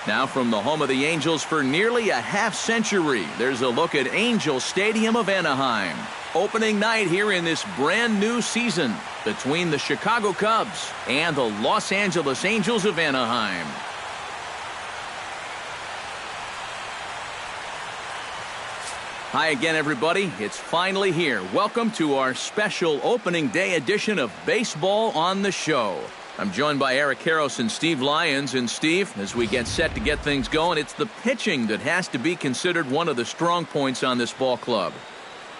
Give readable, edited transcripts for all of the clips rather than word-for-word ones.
Now from the home of the Angels for nearly a half-century, there's a look at Angel Stadium of Anaheim. Opening night here in this brand new season between the Chicago Cubs and the Los Angeles Angels of Anaheim. Hi again, everybody. It's finally here. Welcome to our special opening day edition of Baseball on the Show. I'm joined by Eric Karros and Steve Lyons. And Steve, as we get set to get things going, it's the pitching that has to be considered one of the strong points on this ball club.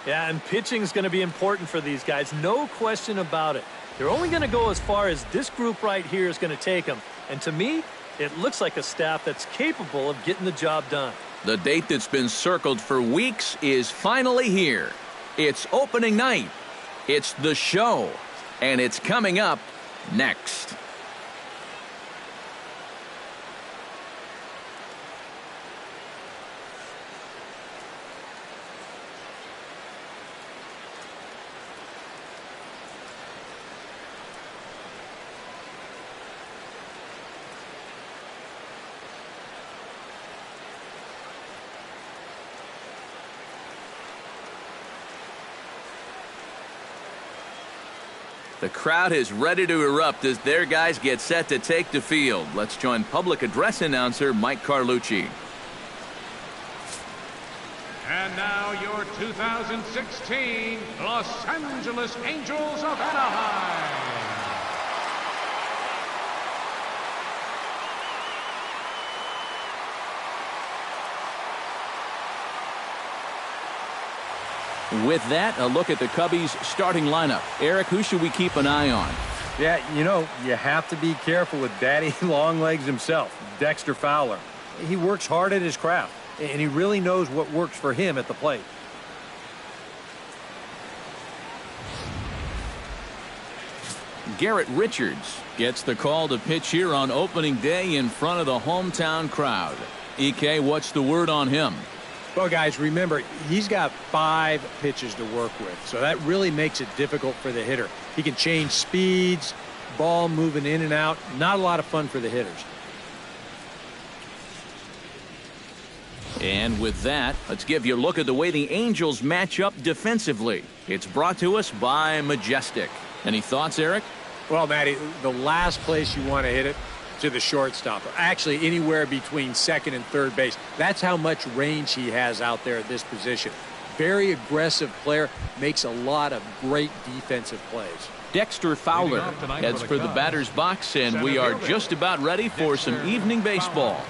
Yeah, and pitching is going to be important for these guys. No question about it. They're only going to go as far as this group right here is going to take them. And to me, it looks like a staff that's capable of getting the job done. The date that's been circled for weeks is finally here. It's opening night. It's the show. And it's coming up next. The crowd is ready to erupt as their guys get set to take the field. Let's join public address announcer Mike Carlucci. And now your 2016 Los Angeles Angels of Anaheim. With that, a look at the Cubbies' starting lineup. Eric, who should we keep an eye on? Yeah, you know, you have to be careful with Daddy Longlegs himself, Dexter Fowler. He works hard at his craft, and he really knows what works for him at the plate. Garrett Richards gets the call to pitch here on opening day in front of the hometown crowd. EK, what's the word on him? Well, guys, remember, he's got 5 pitches to work with, so that really makes it difficult for the hitter. He can change speeds, ball moving in and out. Not a lot of fun for the hitters. And with that, let's give you a look at the way the Angels match up defensively. It's brought to us by Majestic. Any thoughts, Eric? Well, Matty, the last place you want to hit it, to the shortstop, actually anywhere between second and third base. That's how much range he has out there at this position. Very aggressive player, makes a lot of great defensive plays. Dexter Fowler heads for the batter's box, and we are just about ready for some evening baseball.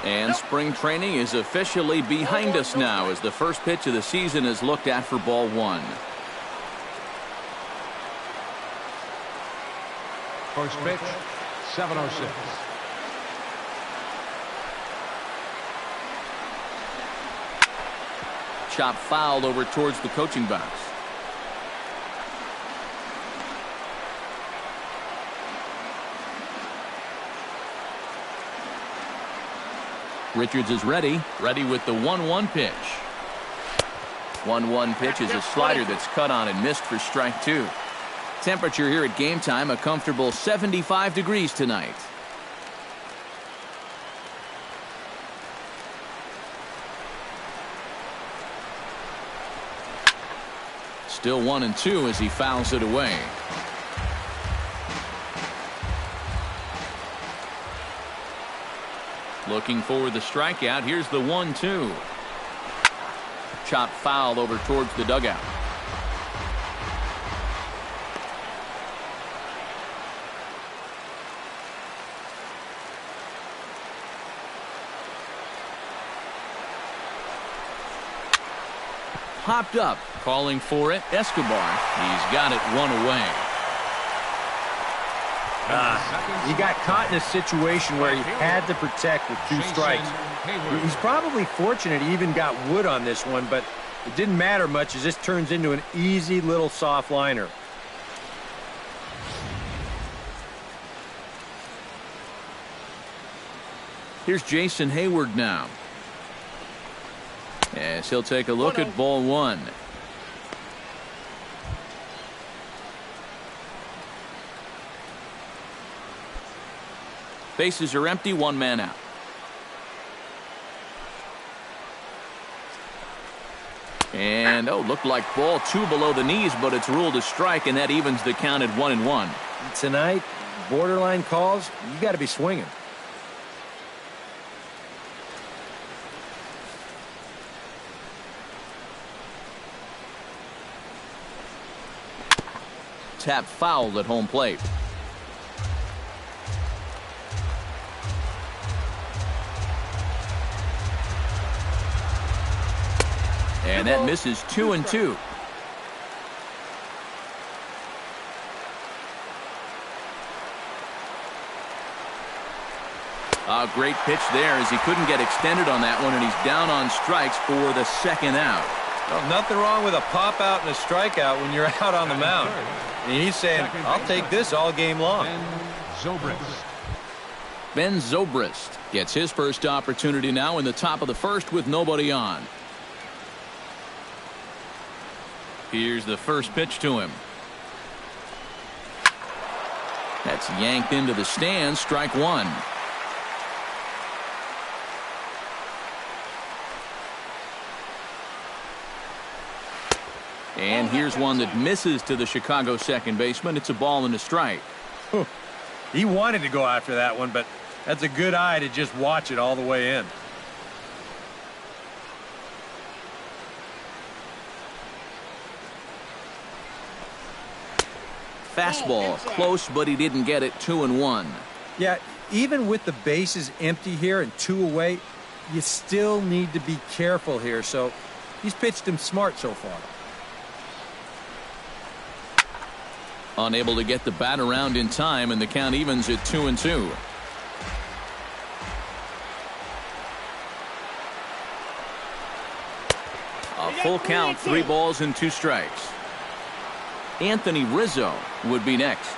And spring training is officially behind us now as the first pitch of the season is looked at for ball 1. First pitch, 7:06. Chop fouled over towards the coaching box. Richards is ready with the 1-1 pitch. 1-1 pitch is a slider that's cut on and missed for strike 2. Temperature here at game time, a comfortable 75 degrees tonight. Still 1-2 as he fouls it away. Looking for the strikeout. Here's the 1-2. Chop foul over towards the dugout. Popped up, calling for it. Escobar. He's got it 1 away. He got caught in a situation where he had to protect with 2 strikes. He's probably fortunate he even got wood on this one, but it didn't matter much as this turns into an easy little soft liner. Here's Jason Hayward now. As he'll take a look at ball 1. Bases are empty, one man out. And, looked like ball 2 below the knees, but it's ruled a strike, and that evens the count at 1-1. Tonight, borderline calls, you got to be swinging. Tap fouled at home plate. And that misses 2-2. A great pitch there as he couldn't get extended on that one, and he's down on strikes for the second out. Well, nothing wrong with a pop out and a strikeout when you're out on the mound. And he's saying, I'll take this all game long. Ben Zobrist gets his first opportunity now in the top of the first with nobody on. Here's the first pitch to him. That's yanked into the stands, strike one. And here's one that misses to the Chicago second baseman. It's a ball and a strike. He wanted to go after that one, but that's a good eye to just watch it all the way in. Fastball close, but he didn't get it. 2-1. Yeah, even with the bases empty here and 2 away, you still need to be careful here. So he's pitched him smart so far. Unable to get the bat around in time, and the count evens at 2-2. A full count, 3 balls and 2 strikes. Anthony Rizzo would be next.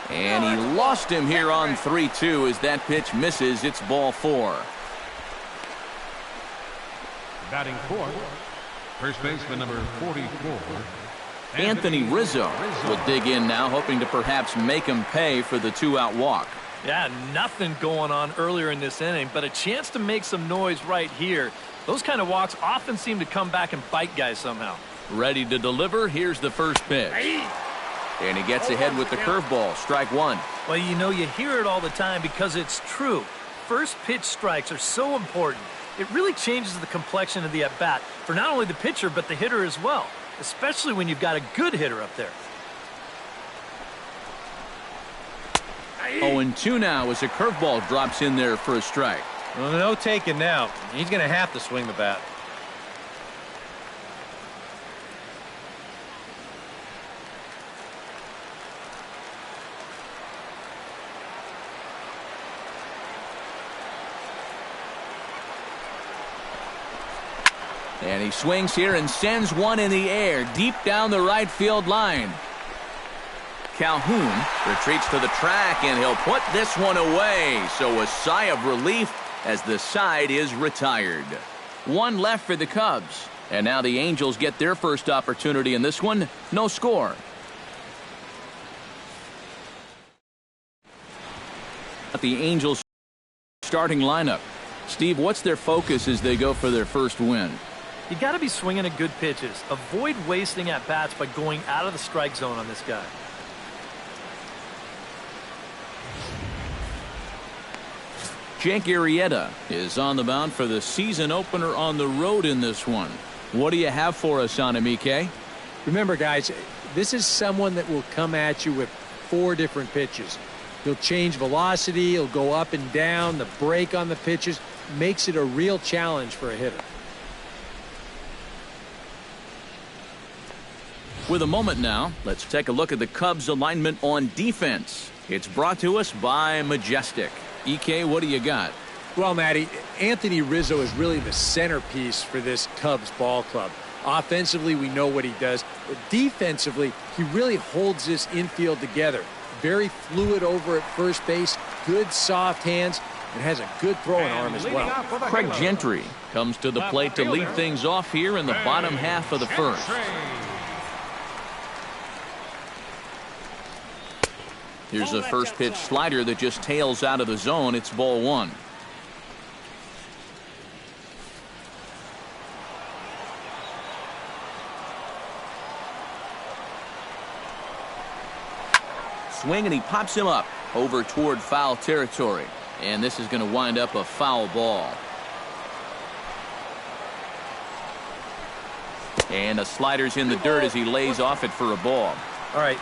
And he lost him here on 3-2 as that pitch misses. It's ball 4. Batting fourth, first baseman number 44. Anthony Rizzo will dig in now, hoping to perhaps make him pay for the 2-out walk. Yeah, nothing going on earlier in this inning, but a chance to make some noise right here. Those kind of walks often seem to come back and bite guys somehow. Ready to deliver. Here's the first pitch. And he gets ahead with the curveball. Strike one. Well, you know, you hear it all the time because it's true. First pitch strikes are so important. It really changes the complexion of the at-bat for not only the pitcher but the hitter as well, especially when you've got a good hitter up there. 0-2 now as a curveball drops in there for a strike. Well, no taking now. He's going to have to swing the bat. And he swings here and sends one in the air deep down the right field line. Calhoun retreats to the track, and he'll put this one away. So a sigh of relief as the side is retired. One left for the Cubs. And now the Angels get their first opportunity in this one. No score. At the Angels starting lineup. Steve, what's their focus as they go for their first win? You got to be swinging at good pitches. Avoid wasting at-bats by going out of the strike zone on this guy. Jake Arrieta is on the mound for the season opener on the road in this one. What do you have for us on him, EK? Remember, guys, this is someone that will come at you with 4 different pitches. He'll change velocity, he'll go up and down, the break on the pitches makes it a real challenge for a hitter. With a moment now, let's take a look at the Cubs alignment on defense. It's brought to us by Majestic. EK, what do you got? Well, Matty, Anthony Rizzo is really the centerpiece for this Cubs ball club. Offensively, we know what he does, but defensively, he really holds this infield together. Very fluid over at first base, good soft hands, and has a good throwing arm as well. Craig Gentry comes to the plate to lead things off here in the bottom half of the first. Here's a first pitch slider that just tails out of the zone. It's ball one. Swing, and he pops him up over toward foul territory. And this is going to wind up a foul ball. And the slider's in the dirt as he lays off it for a ball. All right,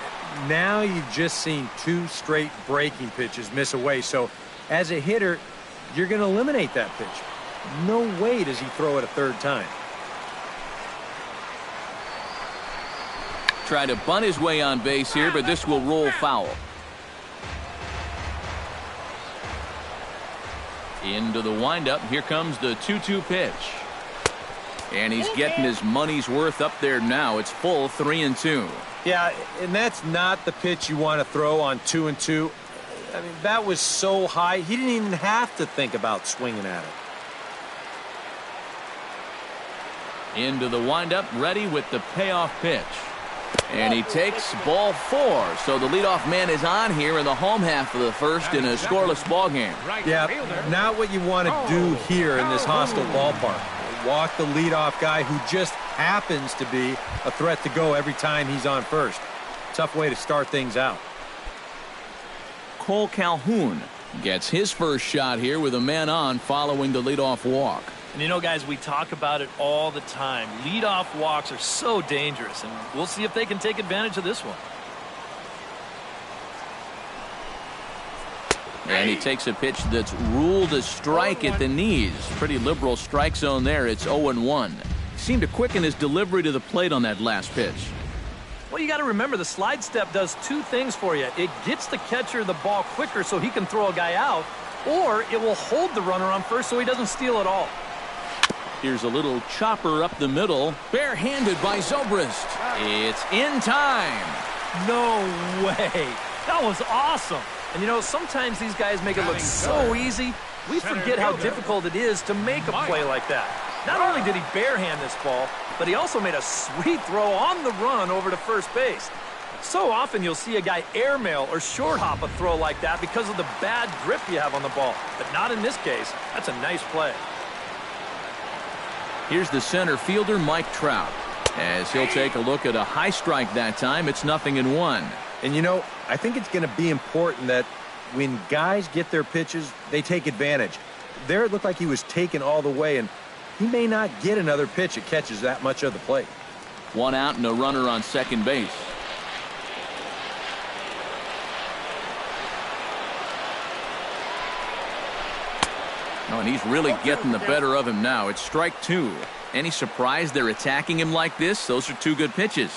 now you've just seen 2 straight breaking pitches miss away. So as a hitter, you're going to eliminate that pitch. No way does he throw it a third time. Try to bunt his way on base here, but this will roll foul. Into the windup. Here comes the 2-2 pitch. And he's getting his money's worth up there now. It's full 3-2. Yeah, and that's not the pitch you want to throw on 2-2. I mean, that was so high, he didn't even have to think about swinging at it. Into the windup, ready with the payoff pitch. And he takes ball 4. So the leadoff man is on here in the home half of the first in a scoreless ball game. Yeah, not what you want to do here in this hostile ballpark. Walk the leadoff guy who just happens to be a threat to go every time he's on first. Tough way to start things out. Cole Calhoun gets his first shot here with a man on following the leadoff walk. And you know, guys, we talk about it all the time. Leadoff walks are so dangerous, and we'll see if they can take advantage of this one. And he takes a pitch that's ruled a strike at the knees. Pretty liberal strike zone there. It's 0-1. Seemed to quicken his delivery to the plate on that last pitch. Well, you got to remember the slide step does 2 things for you. It gets the catcher the ball quicker so he can throw a guy out, or it will hold the runner on first so he doesn't steal at all. Here's a little chopper up the middle. Barehanded by Zobrist. It's in time. No way. That was awesome. And, you know, sometimes these guys make it look so easy, we forget how difficult it is to make a play like that. Not only did he barehand this ball, but he also made a sweet throw on the run over to first base. So often you'll see a guy airmail or short hop a throw like that because of the bad grip you have on the ball. But not in this case. That's a nice play. Here's the center fielder, Mike Trout. As he'll take a look at a high strike that time, it's 0-1. And, you know, I think it's going to be important that when guys get their pitches, they take advantage. There it looked like he was taken all the way, and he may not get another pitch that catches that much of the plate. 1 out and a runner on second base. Oh, and he's really getting the better of him now. It's strike 2. Any surprise they're attacking him like this? Those are 2 good pitches.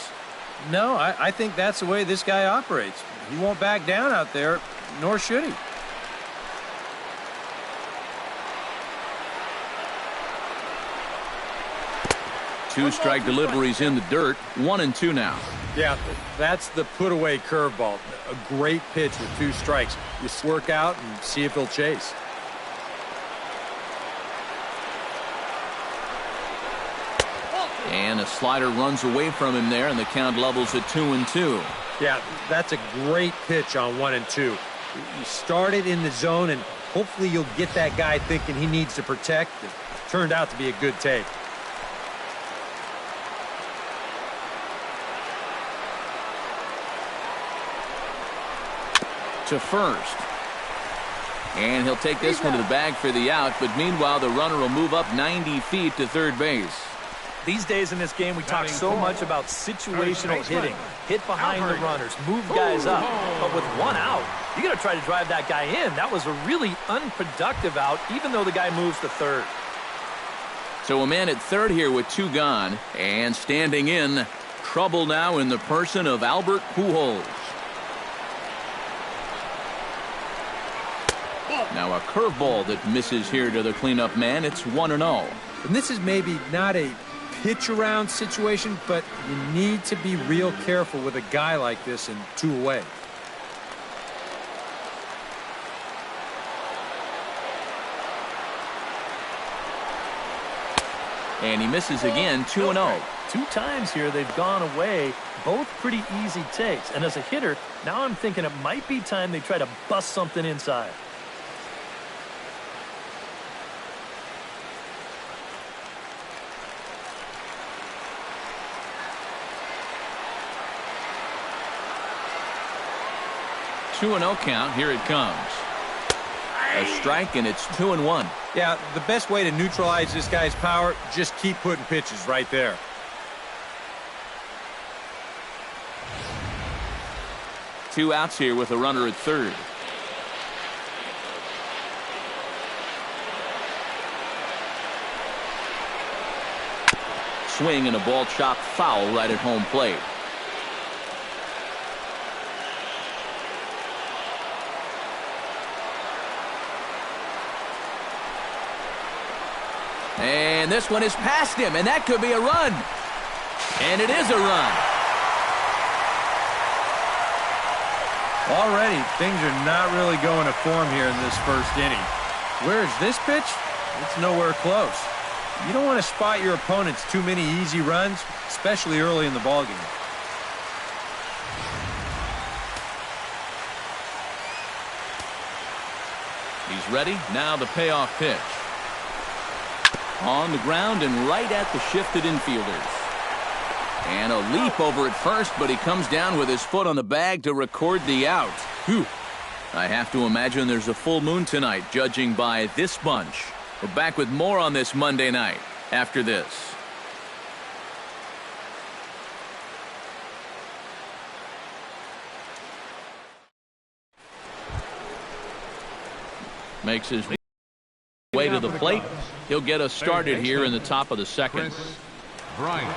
No, I think that's the way this guy operates. He won't back down out there, nor should he. Two strike deliveries in the dirt. 1-2 now. Yeah, that's the put-away curveball. A great pitch with 2 strikes. Just work out and see if he'll chase. And a slider runs away from him there, and the count levels at 2-2. Yeah, that's a great pitch on 1-2. You start it in the zone, and hopefully you'll get that guy thinking he needs to protect. It turned out to be a good take. To first. And he'll take this one to the bag for the out, but meanwhile the runner will move up 90 feet to third base. These days in this game, we talk so much about situational hitting. Hit behind the runners, move guys up. But with 1 out, you got to try to drive that guy in. That was a really unproductive out, even though the guy moves to third. So a man at third here with 2 gone, and standing in, trouble now in the person of Albert Pujols. Now a curveball that misses here to the cleanup man. It's 1-0. And this is maybe not a pitch-around situation, but you need to be real careful with a guy like this and 2 away. And he misses again, 2-0. 2 times here they've gone away, both pretty easy takes. And as a hitter, now I'm thinking it might be time they try to bust something inside. Two and 0 count. Here it comes. A strike, and it's 2-1. Yeah, the best way to neutralize this guy's power, just keep putting pitches right there. Two outs here with a runner at third. Swing and a ball chopped foul right at home plate. And this one is past him, and that could be a run. And it is a run. Already, things are not really going to form here in this first inning. Where's this pitch? It's nowhere close. You don't want to spot your opponents too many easy runs, especially early in the ballgame. He's ready. Now the payoff pitch. On the ground and right at the shifted infielders. And a leap over at first, but he comes down with his foot on the bag to record the out. Whew. I have to imagine there's a full moon tonight, judging by this bunch. We're back with more on this Monday night after this. Makes his way to the plate. He'll get us started here in the top of the second. Bryant.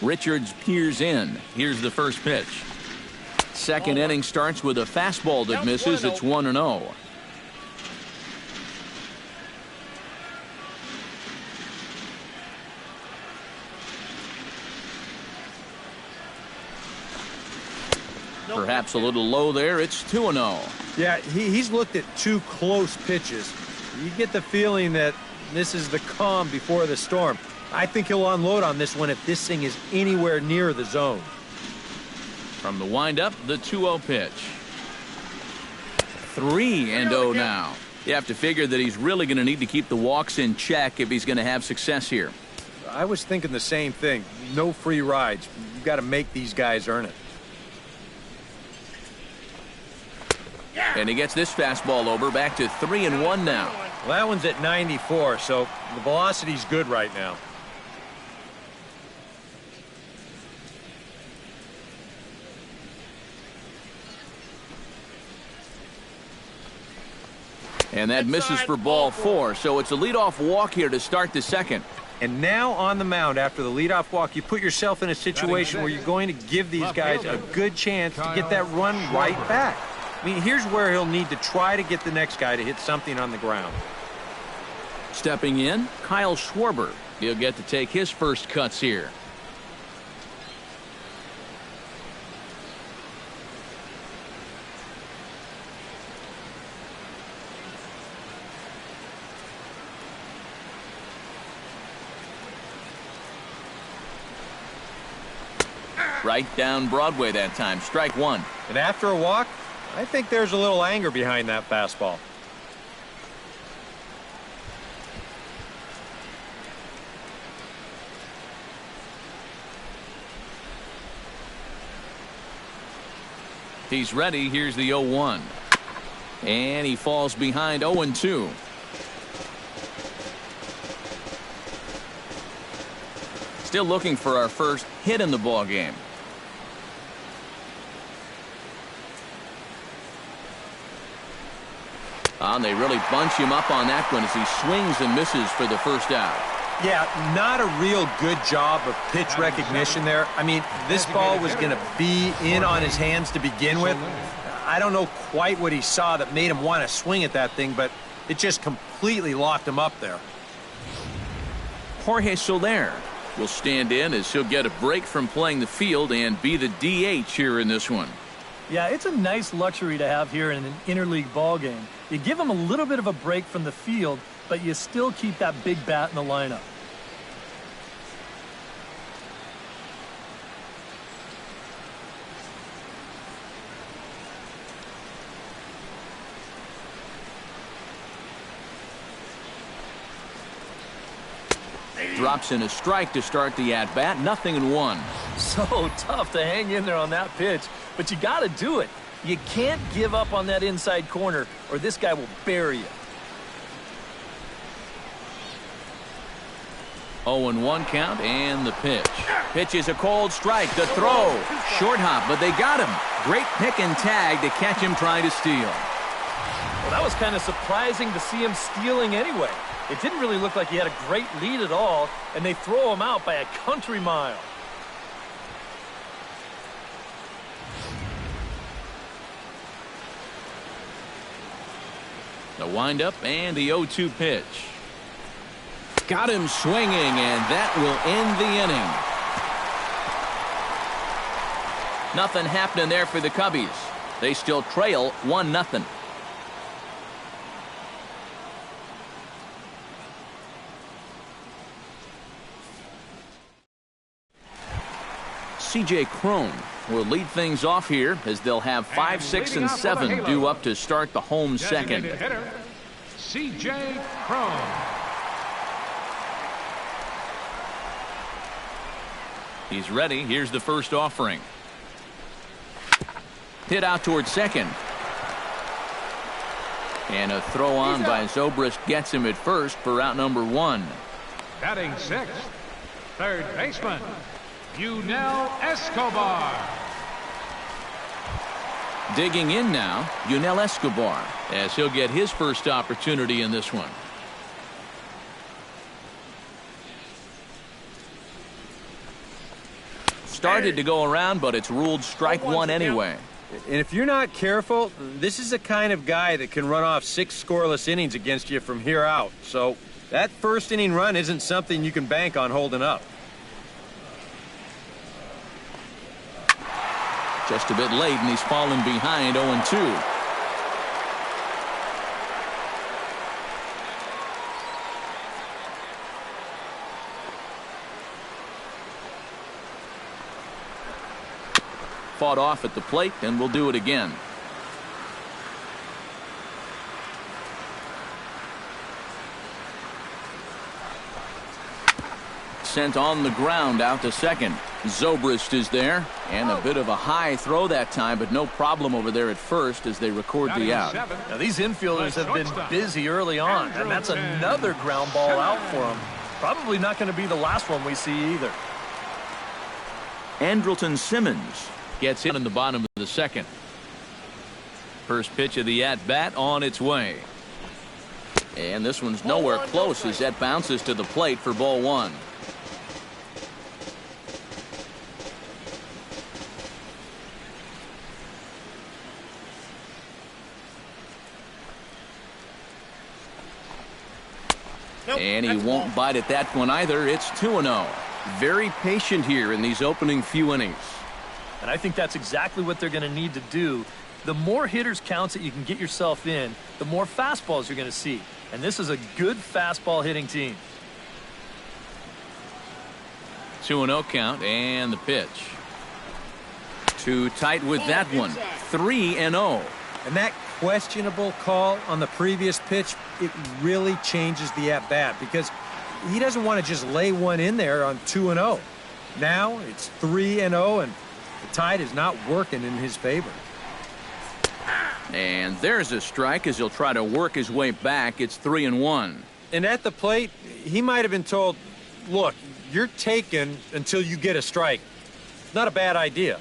Richards peers in. Here's the first pitch. Second inning starts with a fastball that misses. It's 1-0. Perhaps a little low there. It's 2-0. Yeah, he's looked at 2 close pitches. You get the feeling that this is the calm before the storm. I think he'll unload on this one if this thing is anywhere near the zone. From the windup, the 2-0 pitch. 3-0 now. You have to figure that he's really going to need to keep the walks in check if he's going to have success here. I was thinking the same thing. No free rides. You've got to make these guys earn it. And he gets this fastball over, back to 3-1 now. Well, that one's at 94, so the velocity's good right now. And that misses for ball 4, so it's a leadoff walk here to start the second. And now on the mound after the leadoff walk, you put yourself in a situation where you're going to give these guys a good chance to get that run right back. I mean, here's where he'll need to try to get the next guy to hit something on the ground. Stepping in, Kyle Schwarber. He'll get to take his first cuts here. Right down Broadway that time. Strike one. And after a walk, I think there's a little anger behind that fastball. He's ready. Here's the 0-1. And he falls behind 0-2. Still looking for our first hit in the ball game. And they really bunch him up on that one as he swings and misses for the first out. Yeah, not a real good job of pitch recognition there. I mean, this ball was going to be in on his hands to begin with. I don't know quite what he saw that made him want to swing at that thing, but It just completely locked him up there. Jorge Soler will stand in as he'll get a break from playing the field and be the DH here in this one. Yeah, it's a nice luxury to have here in an interleague ball game. You give him a little bit of a break from the field, but you still keep that big bat in the lineup. Drops in a strike to start the at-bat. 0-1. So tough to hang in there on that pitch, but you got to do it. You can't give up on that inside corner, or this guy will bury you. 0-1 count, and the pitch. Pitch is a cold strike. The throw. Short hop, but they got him. Great pick and tag to catch him trying to steal. Well, that was kind of surprising to see him stealing anyway. It didn't really look like he had a great lead at all, and they throw him out by a country mile. The windup and the 0-2 pitch. Got him swinging, and that will end the inning. Nothing happening there for the Cubbies. They still trail 1-0. C.J. Cron will lead things off here as they'll have 5, 6, and 7 due up to start the home second. Hitter, C.J. Cron. He's ready. Here's the first offering. Hit out towards second. And a throw on by Zobrist gets him at first for out number 1. Batting sixth, third baseman, Yunel Escobar. Digging in now, Yunel Escobar, as he'll get his first opportunity in this one. Started to go around, but it's ruled strike one anyway. And if you're not careful, this is the kind of guy that can run off 6 scoreless innings against you from here out. So that first inning run isn't something you can bank on holding up. Just a bit late, and he's fallen behind 0-2. Fought off at the plate, and we'll do it again. Sent on the ground out to second. Zobrist is there, and a bit of a high throw that time, but no problem over there at first as they record the out. Now, these infielders have been busy early on, and that's another ground ball out for them. Probably not going to be the last one we see either. Andrelton Simmons gets hit in the bottom of the second. First pitch of the at-bat on its way. And this one's nowhere close as that bounces to the plate for ball 1. And he won't bite at that one either. It's 2-0. Very patient here in these opening few innings. And I think that's exactly what they're going to need to do. The more hitters counts that you can get yourself in, the more fastballs you're going to see. And this is a good fastball hitting team. 2-0 count, and the pitch. Too tight with that one. 3-0. And that questionable call on the previous pitch, it really changes the at-bat because he doesn't want to just lay one in there on 2-0. Now it's 3-0, and the tide is not working in his favor. And there's a strike as he'll try to work his way back. It's 3-1. And at the plate, he might have been told, look, you're taken until you get a strike. Not a bad idea.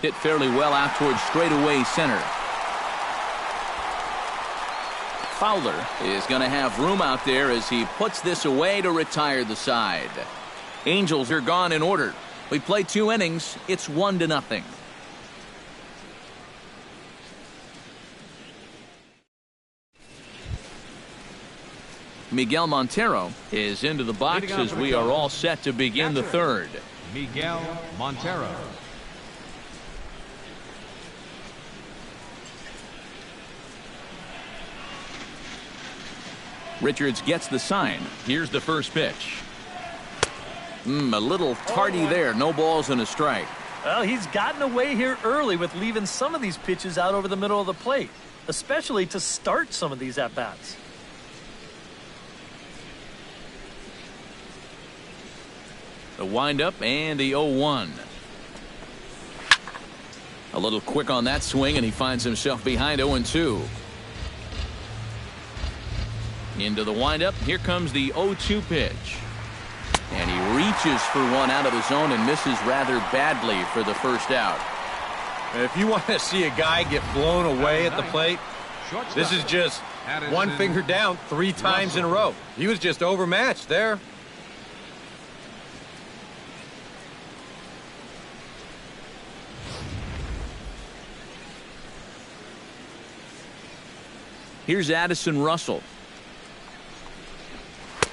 Hit fairly well out towards straightaway center. Fowler is going to have room out there as he puts this away to retire the side. Angels are gone in order. We play 2 innings. It's 1-0. Miguel Montero is into the box as we are all set to begin the third. Miguel Montero. Richards gets the sign. Here's the first pitch. A little tardy there. No balls and a strike. Well, he's gotten away here early with leaving some of these pitches out over the middle of the plate, especially to start some of these at-bats. The windup and the 0-1. A little quick on that swing, and he finds himself behind 0-2. Into the windup. Here comes the 0-2 pitch. And he reaches for one out of the zone and misses rather badly for the first out. If you want to see a guy get blown away at the plate, this is just one finger down 3 times in a row. He was just overmatched there. Here's Addison Russell,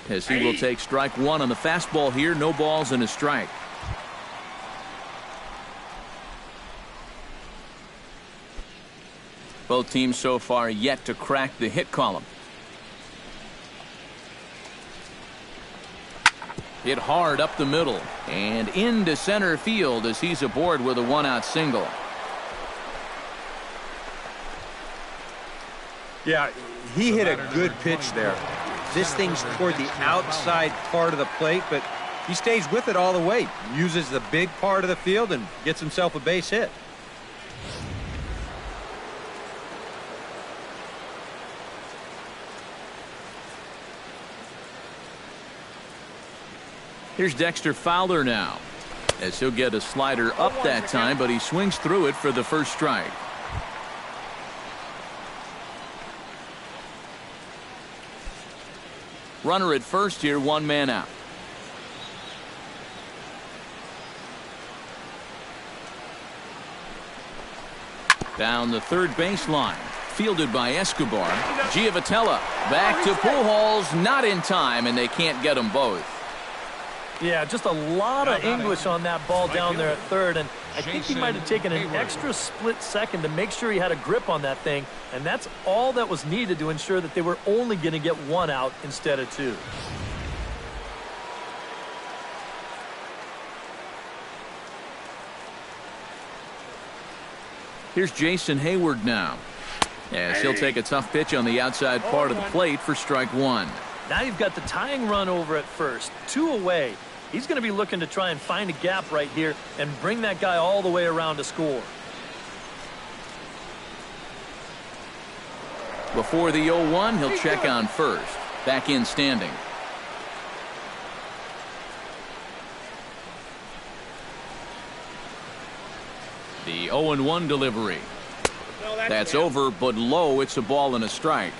as he will take strike 1 on the fastball here. No balls and a strike. Both teams so far yet to crack the hit column. Hit hard up the middle and into center field as he's aboard with a 1-out single. Yeah, he hit a good pitch there. This thing's toward the outside part of the plate, but he stays with it all the way. Uses the big part of the field and gets himself a base hit. Here's Dexter Fowler now, as he'll get a slider up that time, but he swings through it for the first strike. Runner at first here, 1 man out. Down the third baseline, fielded by Escobar. Giavotella back to Pujols, not in time, and they can't get them both. Yeah, just a lot of English on that ball down there at third, and I think he might have taken an extra split second to make sure he had a grip on that thing, and that's all that was needed to ensure that they were only going to get 1 out instead of 2. Here's Jason Hayward now, as he'll take a tough pitch on the outside part of the plate for strike 1. Now you've got the tying run over at first, 2 away. He's going to be looking to try and find a gap right here and bring that guy all the way around to score. Before the 0-1, he'll check on first. Back in standing. The 0-1 delivery. That's over, but low. It's a ball and a strike.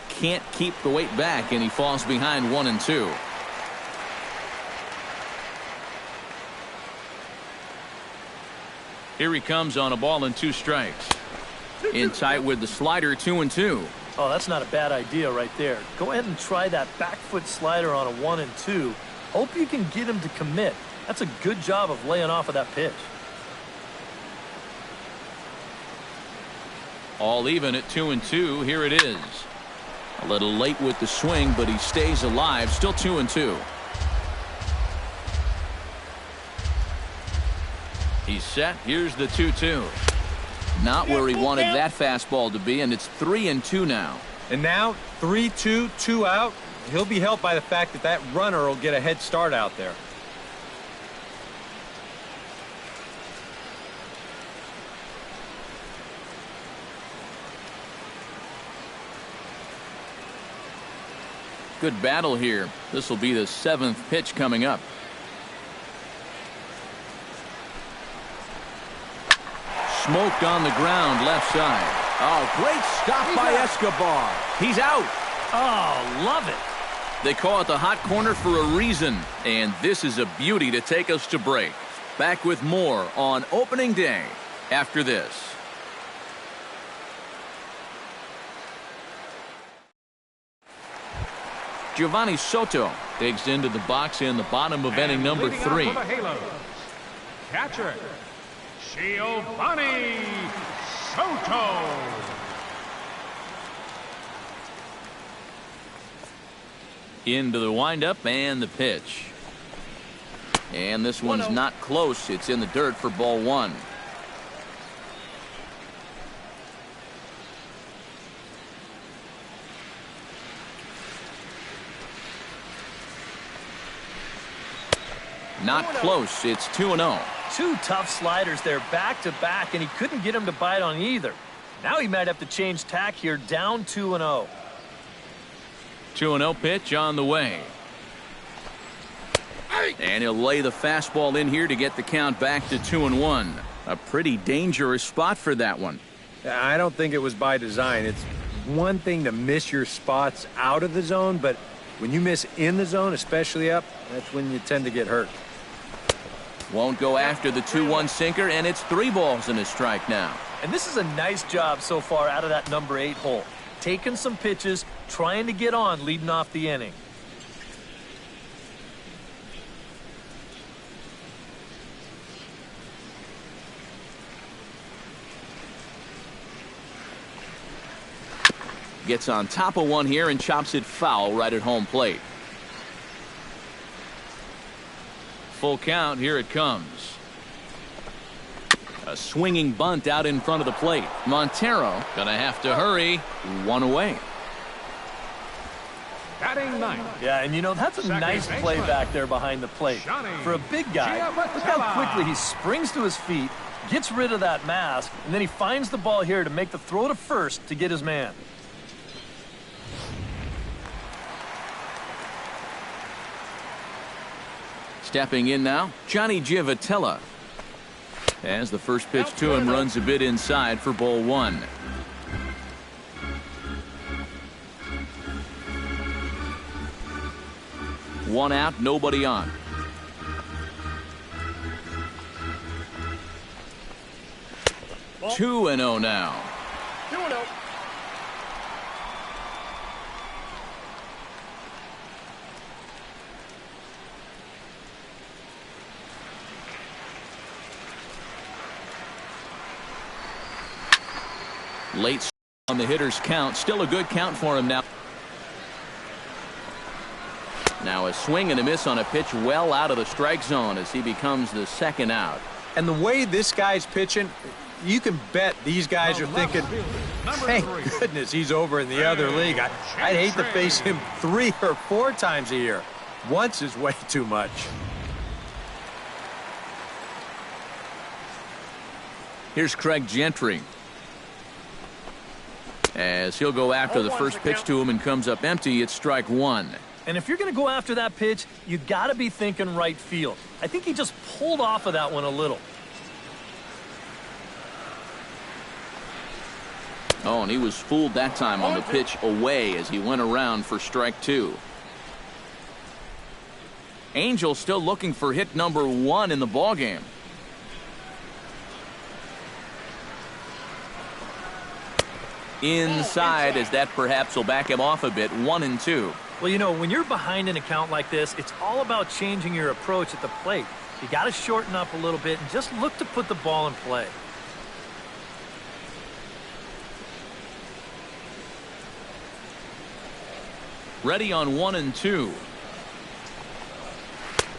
Can't keep the weight back, and he falls behind 1-2. Here he comes on a ball and 2 strikes. In tight with the slider, 2-2. Oh, that's not a bad idea right there. Go ahead and try that back foot slider on a 1-2. Hope you can get him to commit. That's a good job of laying off of that pitch. All even at 2-2. Here it is. A little late with the swing, but he stays alive. Still 2-2. He's set. Here's the 2-2. Not where he wanted that fastball to be, and it's 3-2 now. And now 3-2, 2 out. He'll be helped by the fact that that runner will get a head start out there. Good battle here. This will be the 7th pitch coming up. Smoked on the ground left side. Oh, great stop by Escobar. He's out. Oh, love it. They call it the hot corner for a reason, and this is a beauty to take us to break. Back with more on opening day after this. Giovanni Soto digs into the box in the bottom of inning number 3. Catcher, Giovanni Soto. Into the windup and the pitch. And this one's not close. It's in the dirt for ball 1. Not close. It's 2-0. 2 tough sliders there back to back, and he couldn't get him to bite on either. Now he might have to change tack here, down 2-0. 2-0 pitch on the way. And he'll lay the fastball in here to get the count back to 2-1. A pretty dangerous spot for that one. I don't think it was by design. It's one thing to miss your spots out of the zone, but when you miss in the zone, especially up, that's when you tend to get hurt. Won't go after the 2-1 sinker, and it's 3 balls and a strike now. And this is a nice job so far out of that number 8 hole. Taking some pitches, trying to get on, leading off the inning. Gets on top of one here and chops it foul right at home plate. Full count. Here it comes. A swinging bunt out in front of the plate. Montero gonna have to hurry. 1 away. Batting 9. Yeah, and you know, that's a nice play back there behind the plate. For a big guy, look how quickly he springs to his feet, gets rid of that mask, and then he finds the ball here to make the throw to first to get his man. Stepping in now, Johnny Giavotella. As the first pitch to him runs a bit inside for ball 1. One out, nobody on. Ball. 2-0 now. 2-0. Late on the hitter's count. Still a good count for him now. Now a swing and a miss on a pitch well out of the strike zone as he becomes the 2nd out. And the way this guy's pitching, you can bet these guys are thinking, thank goodness he's over in the other league. I'd hate to face him 3 or 4 times a year. Once is way too much. Here's Craig Gentry. As he'll go after the first pitch to him and comes up empty, it's strike 1. And if you're going to go after that pitch, you got to be thinking right field. I think he just pulled off of that one a little. Oh, and he was fooled that time on the pitch away as he went around for strike 2. Angel still looking for hit number 1 in the ballgame. Inside, as that perhaps will back him off a bit. 1-2. Well, you know, when you're behind an account like this, it's all about changing your approach at the plate. You got to shorten up a little bit and just look to put the ball in play. Ready on 1-2.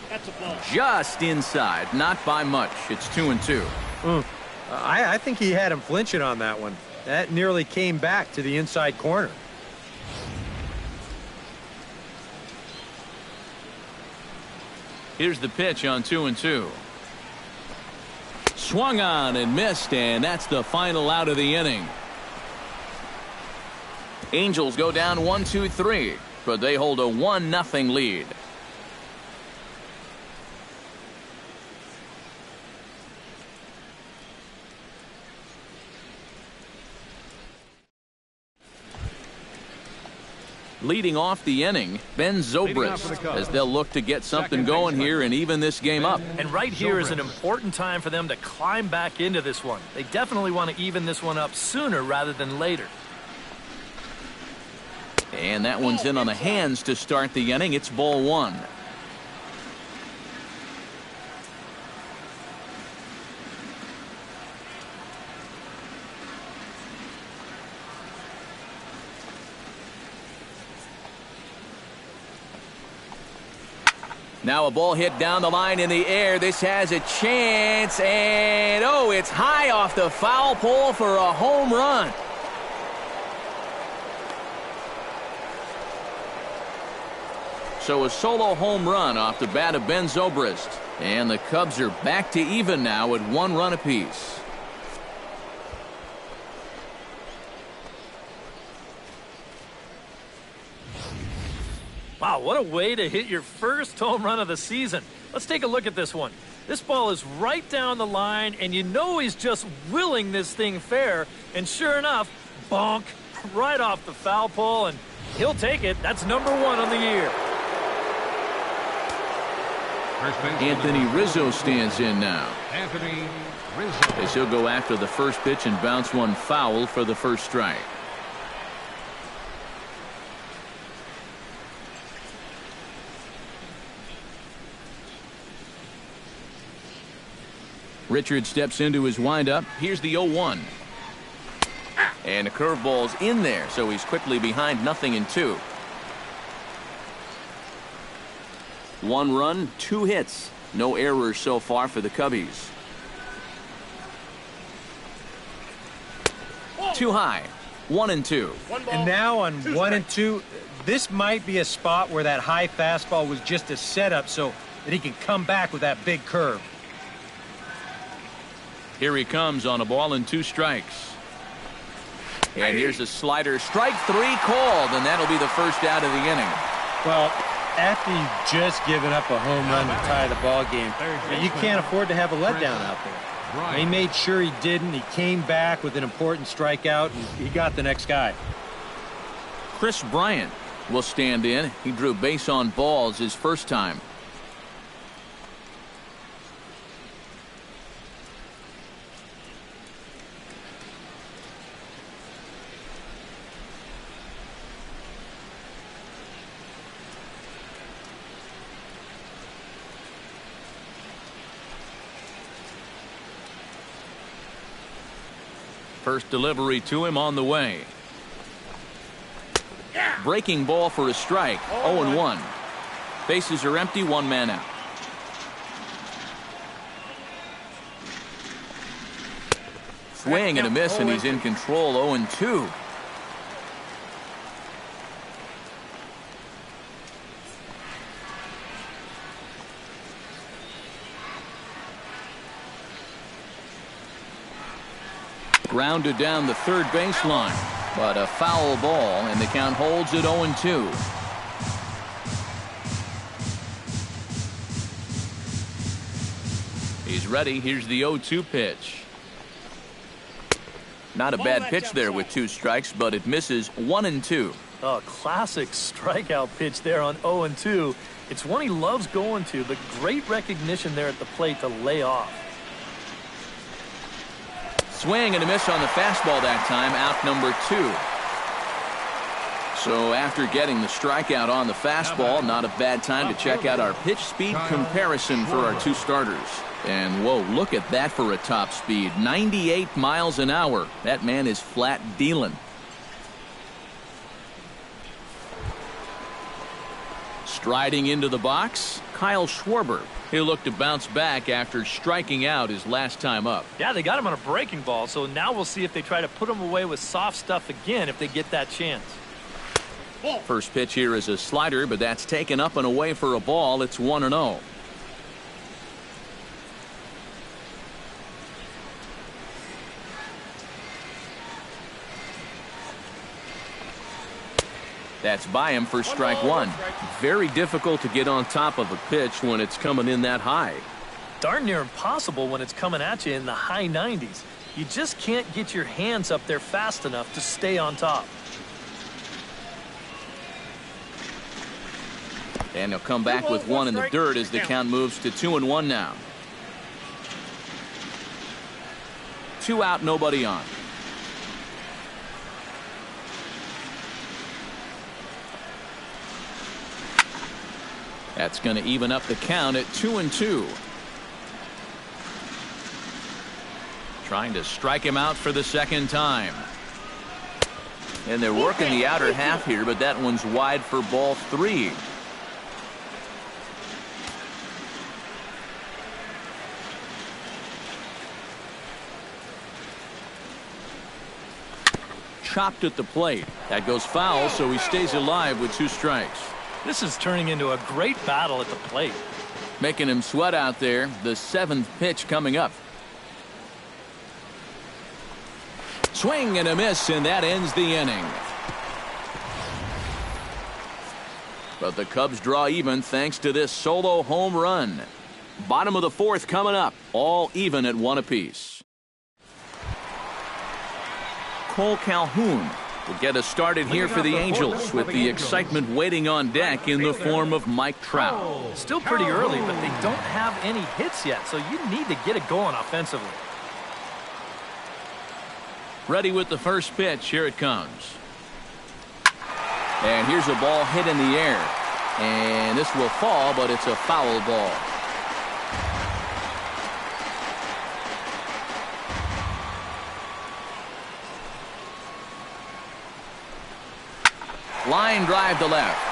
That's a ball. Just inside, not by much. It's 2-2. I think he had him flinching on that one. That nearly came back to the inside corner. Here's the pitch on 2-2. Swung on and missed, and that's the final out of the inning. Angels go down 1-2-3. but they hold a 1-0 lead. Leading off the inning, Ben Zobrist, as they'll look to get something going here and even this game up. And right here is an important time for them to climb back into this one. They definitely want to even this one up sooner rather than later. And that one's in on the hands to start the inning. It's ball 1. Now a ball hit down the line in the air. This has a chance, and oh, it's high off the foul pole for a home run. So a solo home run off the bat of Ben Zobrist. And the Cubs are back to even now at 1 run apiece. Wow, what a way to hit your first home run of the season. Let's take a look at this one. This ball is right down the line, and you know he's just willing this thing fair. And sure enough, bonk, right off the foul pole, and he'll take it. That's number 1 on the year. Anthony Rizzo stands in now. Anthony Rizzo. As he'll go after the first pitch and bounce one foul for the first strike. Richard steps into his windup. Here's the 0-1. And the curveball's in there, so he's quickly behind 0-2. 1 run, 2 hits. No errors so far for the Cubbies. Too high. 1-2. And now on 1-2, this might be a spot where that high fastball was just a setup so that he can come back with that big curve. Here he comes on a ball and 2 strikes. And here's a slider. Strike 3 called, and that'll be the first out of the inning. Well, after you've just given up a home run to tie the ball game, you can't afford to have a letdown out there. He made sure he didn't. He came back with an important strikeout, and he got the next guy. Chris Bryant will stand in. He drew base on balls his first time. First delivery to him on the way. Breaking ball for a strike. 0-1. Bases are empty. 1 man out. Swing and a miss, and he's in control. 0-2. Grounded down the third baseline, but a foul ball, and the count holds at 0-2. He's ready. Here's the 0-2 pitch. Not a bad pitch there with 2 strikes, but it misses. 1-2. A classic strikeout pitch there on 0-2. It's one he loves going to, but great recognition there at the plate to lay off. Swing and a miss on the fastball that time. Out number 2. So after getting the strikeout on the fastball, not a bad time to check out our pitch speed comparison for our 2 starters. And whoa, look at that for a top speed. 98 miles an hour. That man is flat dealing. Striding into the box, Kyle Schwarber. He'll look to bounce back after striking out his last time up. Yeah, they got him on a breaking ball, so now we'll see if they try to put him away with soft stuff again if they get that chance. First pitch here is a slider, but that's taken up and away for a ball. It's 1-0. That's by him for strike one. Very difficult to get on top of a pitch when it's coming in that high. Darn near impossible when it's coming at you in the high 90s. You just can't get your hands up there fast enough to stay on top. And he'll come back with one in the dirt as the count moves to 2-1 now. 2 out, nobody on. That's going to even up the count at 2-2. Trying to strike him out for the second time. And they're working the outer half here, but that one's wide for ball 3. Chopped at the plate. That goes foul, so he stays alive with 2 strikes. This is turning into a great battle at the plate. Making him sweat out there. The 7th pitch coming up. Swing and a miss, and that ends the inning. But the Cubs draw even thanks to this solo home run. Bottom of the 4th coming up. All even at 1 apiece. Cole Calhoun will get us started here for the Angels with the excitement waiting on deck in the form of Mike Trout. Still pretty early, but they don't have any hits yet, so you need to get it going offensively. Ready with the first pitch. Here it comes. And here's a ball hit in the air. And this will fall, but it's a foul ball. Line drive to left.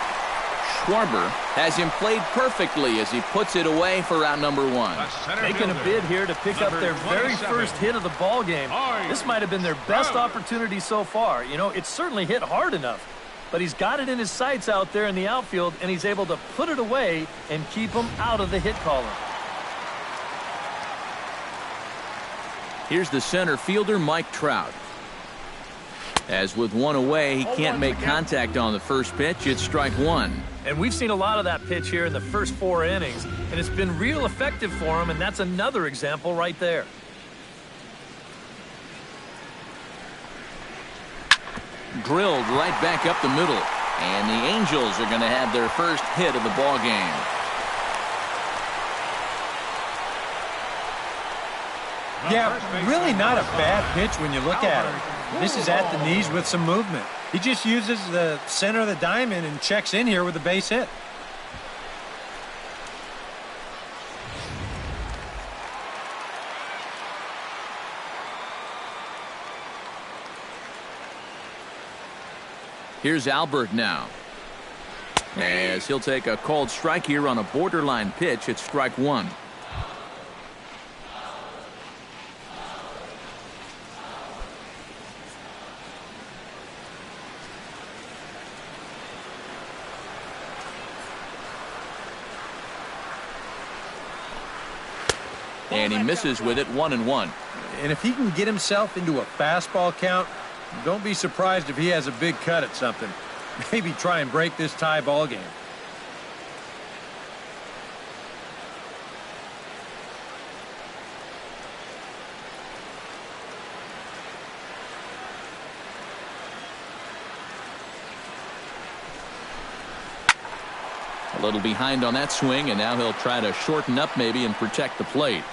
Schwarber has him played perfectly as he puts it away for out number 1. Making a bid here to pick up their very first hit of the ball game. This might have been their best opportunity so far. You know, it certainly hit hard enough, but he's got it in his sights out there in the outfield, and he's able to put it away and keep him out of the hit column. Here's the center fielder, Mike Trout. As with 1 away, he can't make contact on the first pitch. It's strike 1. And we've seen a lot of that pitch here in the first 4 innings, and it's been real effective for him, and that's another example right there. Drilled right back up the middle. And the Angels are going to have their first hit of the ball game. Yeah, really not a bad pitch when you look at it. This is at the knees with some movement. He just uses the center of the diamond and checks in here with a base hit. Here's Albert now. As he'll take a called strike here on a borderline pitch. It's strike 1. And he misses with it, 1-1. And if he can get himself into a fastball count, don't be surprised if he has a big cut at something. Maybe try and break this tie ball game. A little behind on that swing, and now he'll try to shorten up maybe and protect the plate.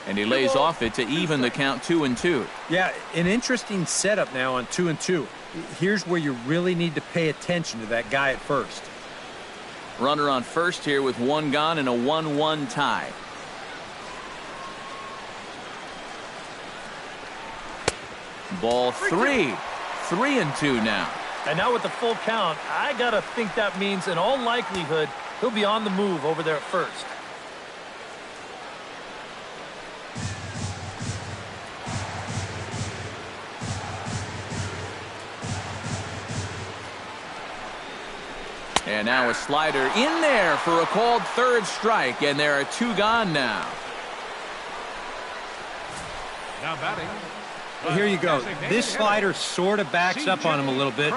And he lays off it to even the count 2-2. Yeah, an interesting setup now on 2-2. Here's where you really need to pay attention to that guy at first. Runner on first here with 1 gone and a 1-1 tie. Ball 3. 3-2 now. And now with the full count, I got to think that means in all likelihood he'll be on the move over there at first. And now a slider in there for a called third strike, and there are 2 gone now. Now batting. Well, here you go. This slider sort of backs up on him a little bit.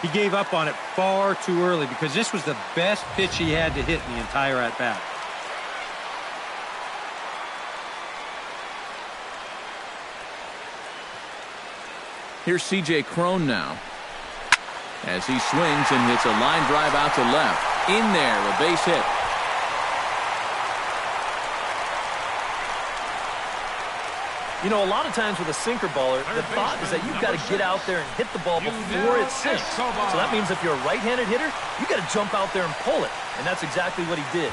He gave up on it far too early because this was the best pitch he had to hit in the entire at-bat. Here's C.J. Cron now. As he swings and hits a line drive out to left. In there, a base hit. You know, a lot of times with a sinker baller, the thought is that you've got to get out there and hit the ball before it sinks. So that means if you're a right-handed hitter, you've got to jump out there and pull it. And that's exactly what he did.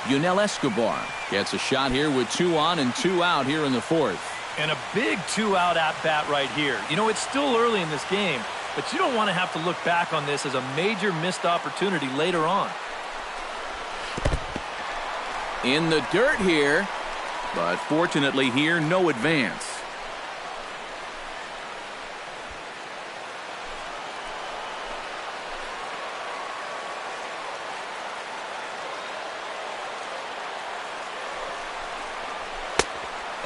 Yunel Escobar gets a shot here with 2 on and 2 out here in the 4th. And a big 2-out at-bat right here. You know, it's still early in this game, but you don't want to have to look back on this as a major missed opportunity later on. In the dirt here. But fortunately here, no advance.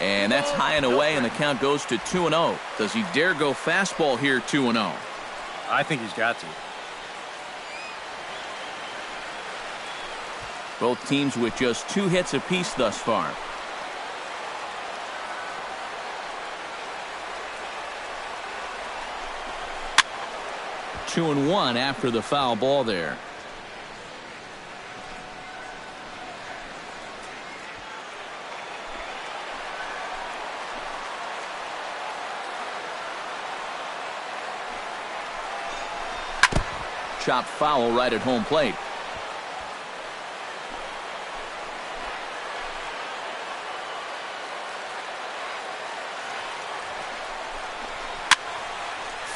And that's high and away, and the count goes to 2-0. Does he dare go fastball here 2-0? I think he's got to. Both teams with just 2 hits apiece thus far. Two and 1 after the foul ball there. Chopped foul right at home plate.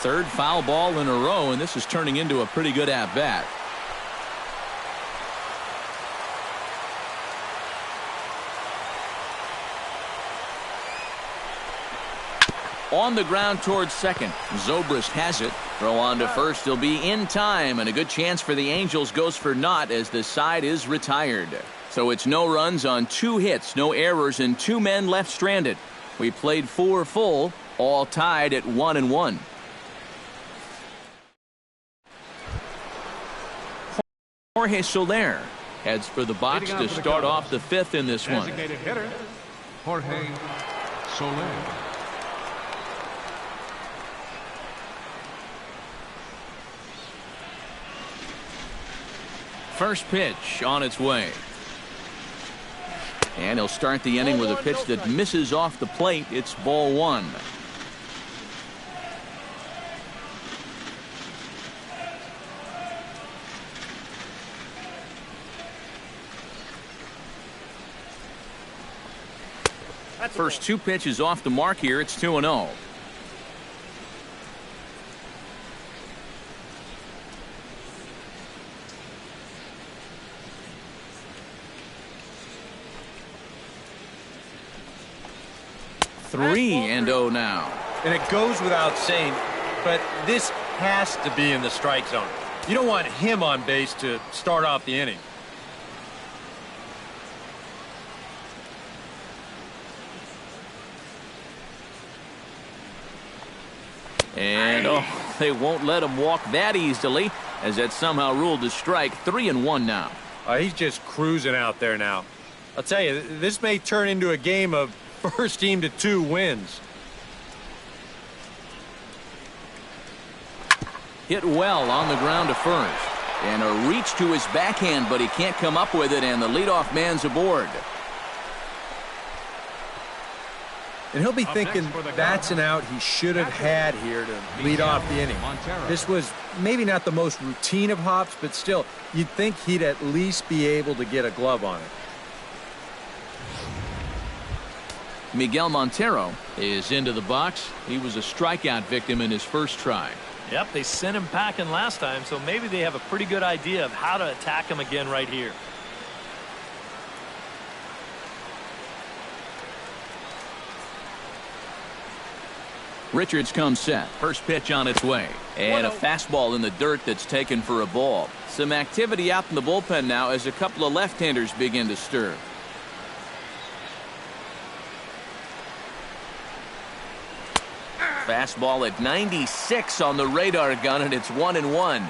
Third foul ball in a row, and this is turning into a pretty good at-bat. On the ground towards second. Zobrist has it. Throw on to first. He'll be in time, and a good chance for the Angels goes for naught as the side is retired. So it's no runs on 2 hits, no errors, and 2 men left stranded. We played 4 full, all tied at 1-1. Jorge Soler heads for the box to start off the 5th in this one. Designated hitter, Jorge Soler. First pitch on its way. And he'll start the inning with a pitch that misses off the plate. It's ball 1. First 2 pitches off the mark here. It's 2-0. Three and 0 now. And it goes without saying, but this has to be in the strike zone. You don't want him on base to start off the inning. And they won't let him walk that easily, as that's somehow ruled a strike. 3-1 now. He's just cruising out there now. I'll tell you, this may turn into a game of first team to 2 wins. Hit well on the ground to first. And a reach to his backhand, but he can't come up with it, and the leadoff man's aboard. And he'll be thinking that's an out he should have had here to lead off the inning. This was maybe not the most routine of hops, but still, you'd think he'd at least be able to get a glove on it. Miguel Montero is into the box. He was a strikeout victim in his first try. Yep, they sent him packing last time, so maybe they have a pretty good idea of how to attack him again right here. Richards comes set. First pitch on its way. And a fastball in the dirt that's taken for a ball. Some activity out in the bullpen now as a couple of left-handers begin to stir. Fastball at 96 on the radar gun, and it's 1-1.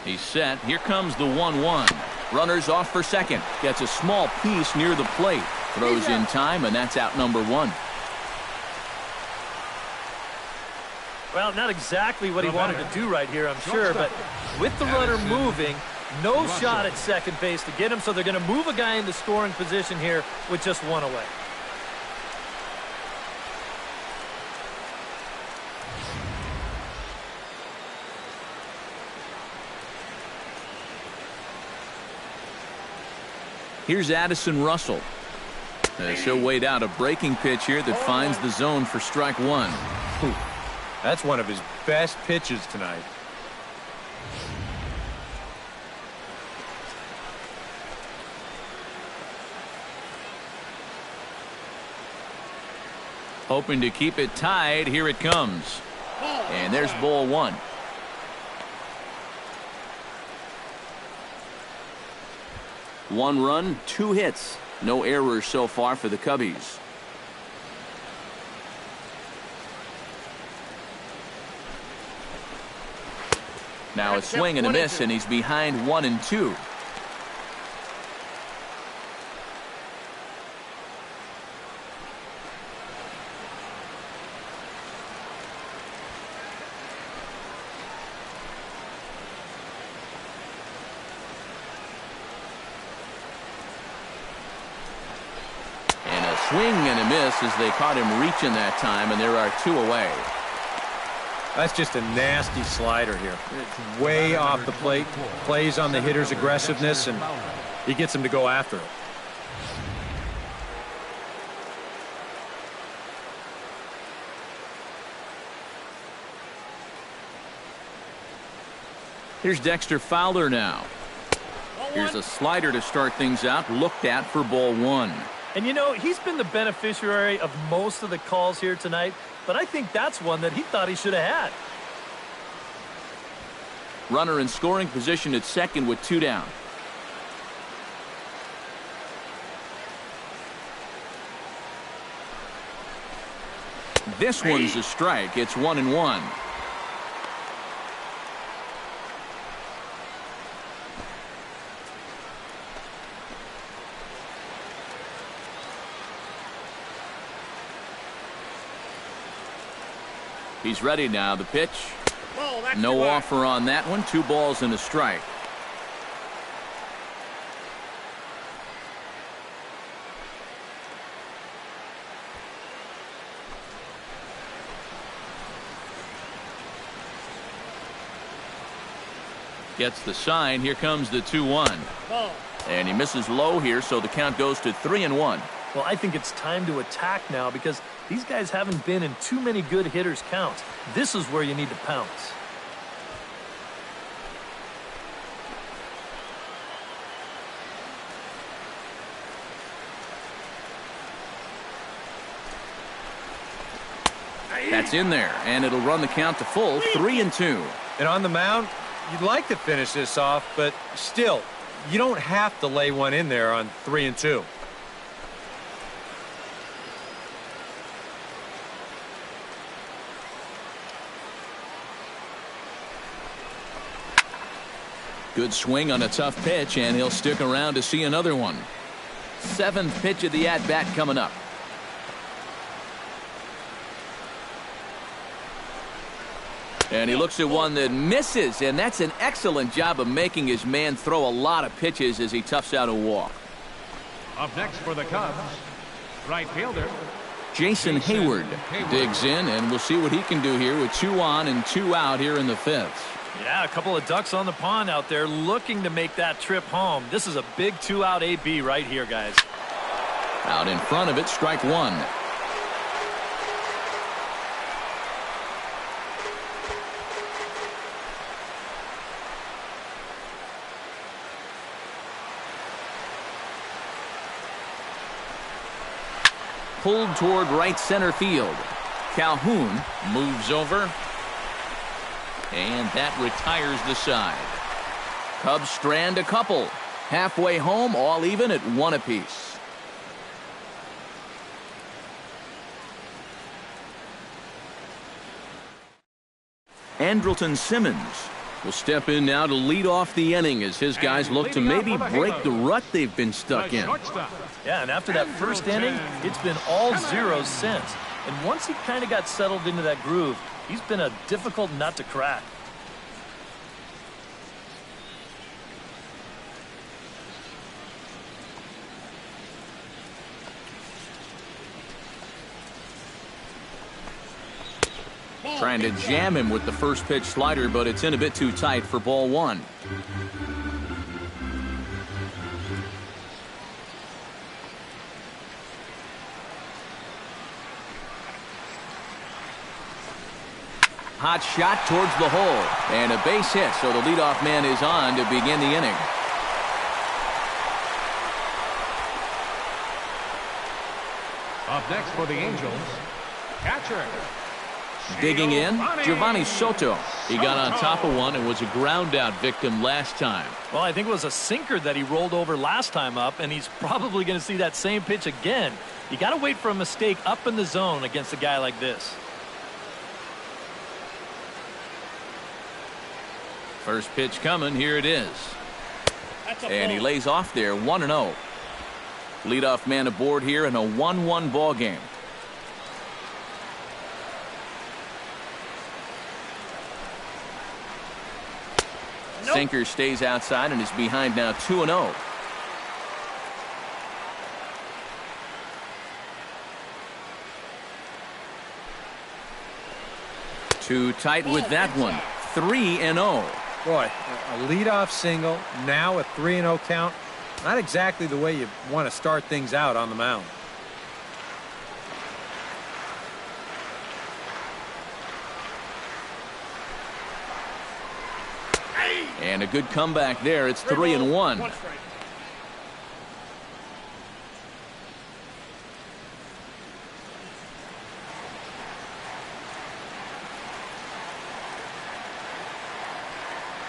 He's set. Here comes the 1-1. Runners off for second. Gets a small piece near the plate. Throws in time, and that's out number 1. Well, not exactly what he wanted to do right here, I'm sure, but with the runner moving, no shot at second base to get him, so they're going to move a guy into scoring position here with just one away. Here's Addison Russell. She'll wait out a breaking pitch here that finds the zone for strike 1. That's one of his best pitches tonight. Hoping to keep it tied. Here it comes. And there's ball 1. One run, 2 hits. No errors so far for the Cubbies. Now a swing and a miss, and he's behind 1-2. Swing and a miss as they caught him reaching that time, and there are 2 away. That's just a nasty slider here. It's way off the plate. Plays on the hitter's aggressiveness, and he gets him to go after it. Here's Dexter Fowler now. Here's a slider to start things out, looked at for ball 1. And you know, he's been the beneficiary of most of the calls here tonight, but I think that's one that he thought he should have had. Runner in scoring position at second with 2 down. This one's a strike. It's 1-1. He's ready now. The pitch. No offer on that one. 2 balls and a strike. Gets the sign. Here comes the 2-1. And he misses low here, so the count goes to 3-1. Well, I think it's time to attack now because these guys haven't been in too many good hitters' counts. This is where you need to pounce. That's in there, and it'll run the count to full, 3-2. And on the mound, you'd like to finish this off, but still, you don't have to lay one in there on 3-2. Good swing on a tough pitch, and he'll stick around to see another one. 7th pitch of the at-bat coming up. And he looks at one that misses, and that's an excellent job of making his man throw a lot of pitches as he toughs out a walk. Up next for the Cubs, right fielder Jason Hayward digs in, and we'll see what he can do here with 2 on and 2 out here in the 5th. Yeah, a couple of ducks on the pond out there looking to make that trip home. This is a big 2-out AB right here, guys. Out in front of it, strike 1. Pulled toward right center field. Calhoun moves over. And that retires the side. Cubs strand a couple. Halfway home, all even at 1 apiece. Andrelton Simmons will step in now to lead off the inning as his guys look to maybe break the rut they've been stuck in. Yeah, and after that first inning, it's been all zeros since. And once he kind of got settled into that groove, he's been a difficult nut to crack. Trying to jam him with the first pitch slider, but it's in a bit too tight for ball 1. Hot shot towards the hole, and a base hit, so the leadoff man is on to begin the inning. Up next for the Angels, catcher. Digging in, Giovanni Soto. He got on top of one and was a ground-out victim last time. Well, I think it was a sinker that he rolled over last time up, and he's probably going to see that same pitch again. You got to wait for a mistake up in the zone against a guy like this. First pitch coming, here it is. And he lays off there, 1-0. Leadoff man aboard here in a 1-1 ball game. Sinker stays outside and is behind now 2-0. Too tight with that one. 3-0. Boy, a leadoff single, now a 3-0 count. Not exactly the way you want to start things out on the mound. And a good comeback there. It's 3-1.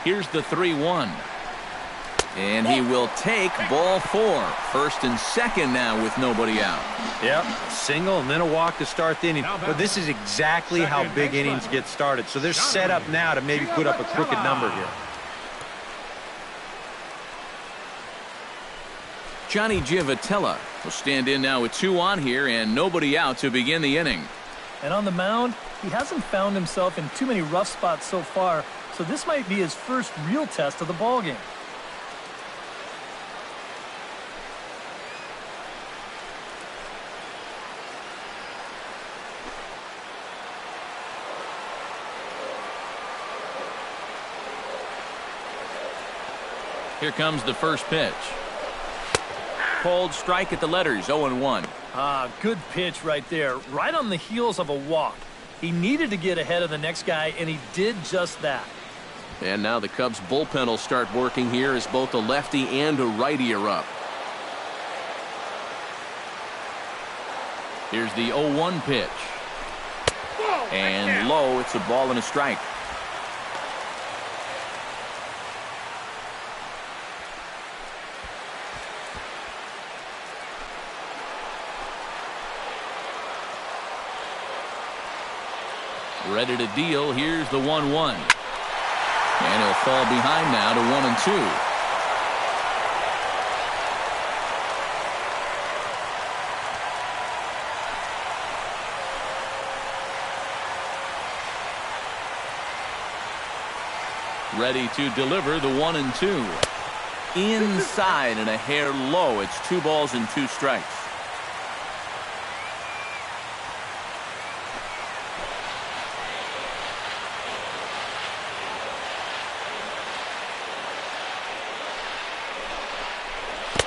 Here's the 3-1. And he will take ball 4. First and second now with nobody out. Yep, single and then a walk to start the inning. But this is exactly how big innings get started. So they're set up now to maybe put up a crooked number here. Johnny Giavotella will stand in now with 2 on here and nobody out to begin the inning. And on the mound, he hasn't found himself in too many rough spots so far, so this might be his first real test of the ballgame. Here comes the first pitch. Called strike at the letters, 0-1. Good pitch right there, right on the heels of a walk. He needed to get ahead of the next guy, and he did just that. And now the Cubs bullpen will start working here as both a lefty and a righty are up. Here's the 0-1 pitch. And low, it's a ball and a strike. Ready to deal. Here's the 1-1. And he'll fall behind now to 1-2. Ready to deliver the 1-2. Inside and a hair low. It's 2 balls and 2 strikes.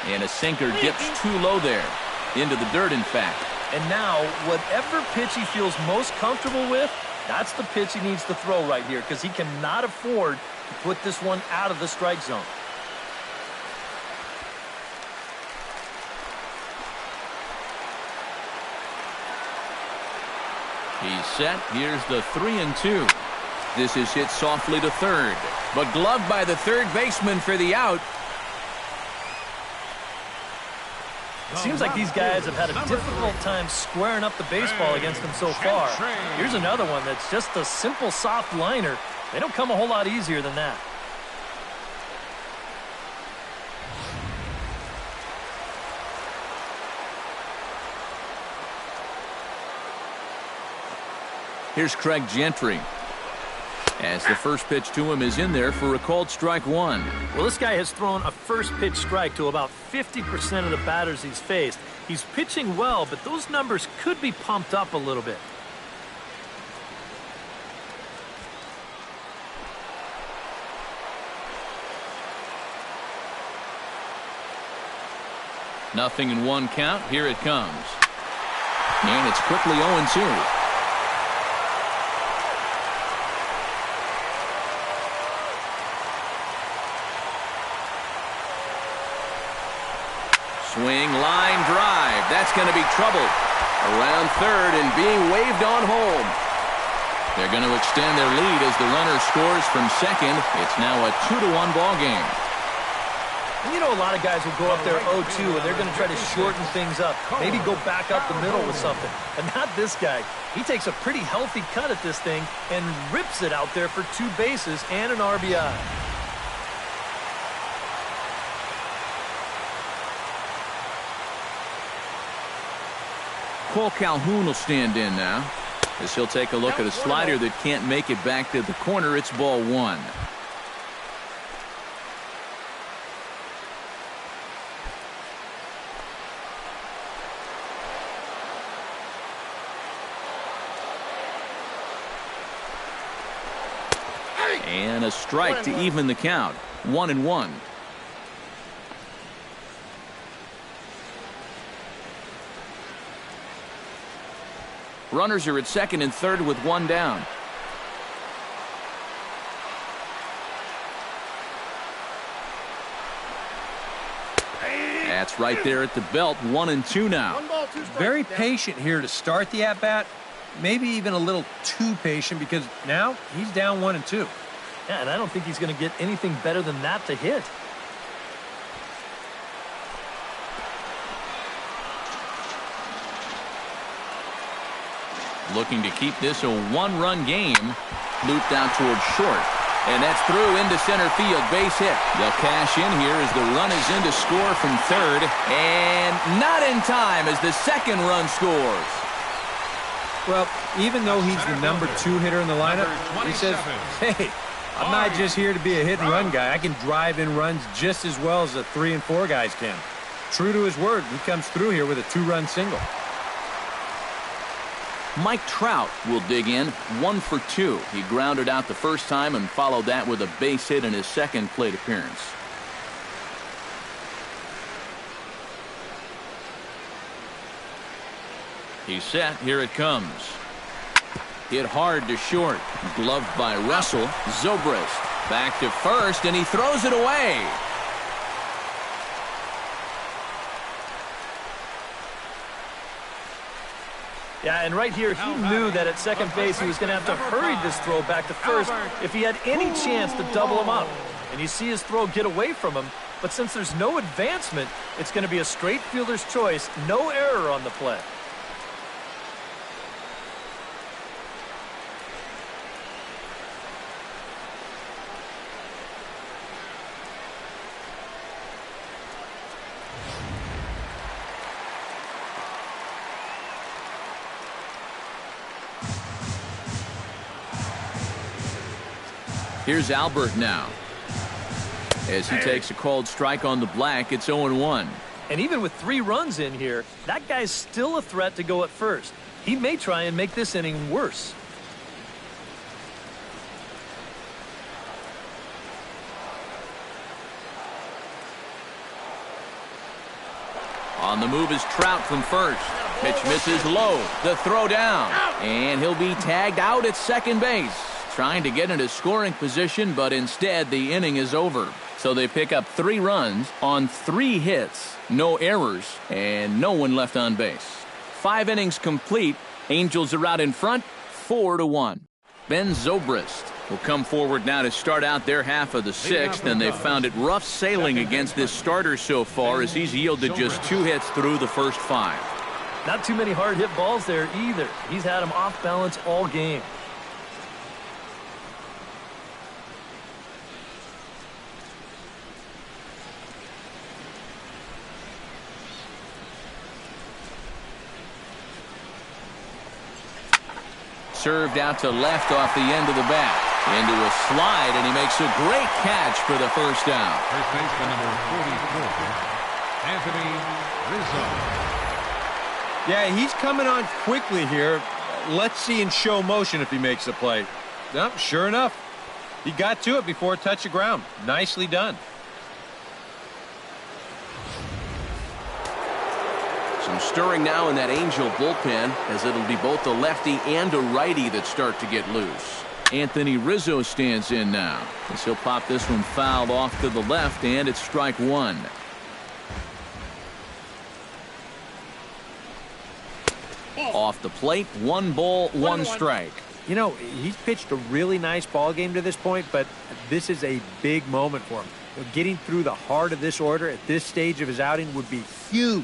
And a sinker dips too low there. Into the dirt, in fact. And now, whatever pitch he feels most comfortable with, that's the pitch he needs to throw right here, because he cannot afford to put this one out of the strike zone. He's set. Here's the 3-2. This is hit softly to third, but gloved by the third baseman for the out. It seems like these guys have had a difficult time squaring up the baseball against them so far. Here's another one that's just a simple soft liner. They don't come a whole lot easier than that. Here's Craig Gentry, as the first pitch to him is in there for a called strike one. Well, this guy has thrown a first pitch strike to about 50% of the batters he's faced. He's pitching well, but those numbers could be pumped up a little bit. Nothing in one count. Here it comes. And it's quickly 0-2. Swing, line, drive. That's going to be trouble. Around third and being waved on home. They're going to extend their lead as the runner scores from second. It's now a 2-1 ball game. And you know, a lot of guys will go up there 0-2 and they're going to try to shorten things up. Maybe go back up the middle with something. But not this guy. He takes a pretty healthy cut at this thing and rips it out there for 2 bases and an RBI. Cole Calhoun will stand in now, as he'll take a look at a slider that can't make it back to the corner. It's ball 1. And a strike to even the count. 1-1. Runners are at second and third with 1 down. That's right there at the belt. 1-2 now. Very patient here to start the at-bat. Maybe even a little too patient, because now he's down 1-2. Yeah, and I don't think he's going to get anything better than that to hit. Looking to keep this a 1-run game. Looped out towards short. And that's through into center field. Base hit. They'll cash in here as the run is in to score from third. And not in time as the second run scores. Well, even though he's the number 2 hitter in the lineup, he says, hey, I'm not just here to be a hit-and-run guy. I can drive in runs just as well as the 3 and 4 guys can. True to his word, he comes through here with a 2-run single. Mike Trout will dig in, 1 for 2. He grounded out the first time and followed that with a base hit in his second plate appearance. He's set. Here it comes. Hit hard to short. Gloved by Russell. Zobrist back to first, and he throws it away. Yeah, and right here, he knew that at second base he was going to have to hurry this throw back to first if he had any chance to double him up. And you see his throw get away from him, but since there's no advancement, it's going to be a straight fielder's choice, no error on the play. Here's Albert now. As he takes a called strike on the black, it's 0-1. And even with 3 runs in here, that guy's still a threat to go at first. He may try and make this inning worse. On the move is Trout from first. Pitch misses low. The throw down. And he'll be tagged out at second base. Trying to get into scoring position, but instead the inning is over. So they pick up 3 runs on 3 hits, no errors, and no one left on base. 5 innings complete. Angels are out in front, 4-1. Ben Zobrist will come forward now to start out their half of the sixth, and they've found it rough sailing against this starter so far as he's yielded just 2 hits through the first 5. Not too many hard hit balls there either. He's had them off balance all game. Served out to left off the end of the bat. Into a slide, and he makes a great catch for the first out. First baseman number 44, Anthony Rizzo. Yeah, he's coming on quickly here. Let's see in show motion if he makes the play. Nope, sure enough, he got to it before it touched the ground. Nicely done. Some stirring now in that Angel bullpen, as it'll be both a lefty and a righty that start to get loose. Anthony Rizzo stands in now, as he'll pop this one fouled off to the left, and it's strike 1. Off the plate, 1 ball, 1 strike. You know, he's pitched a really nice ball game to this point, but this is a big moment for him. You know, getting through the heart of this order at this stage of his outing would be huge.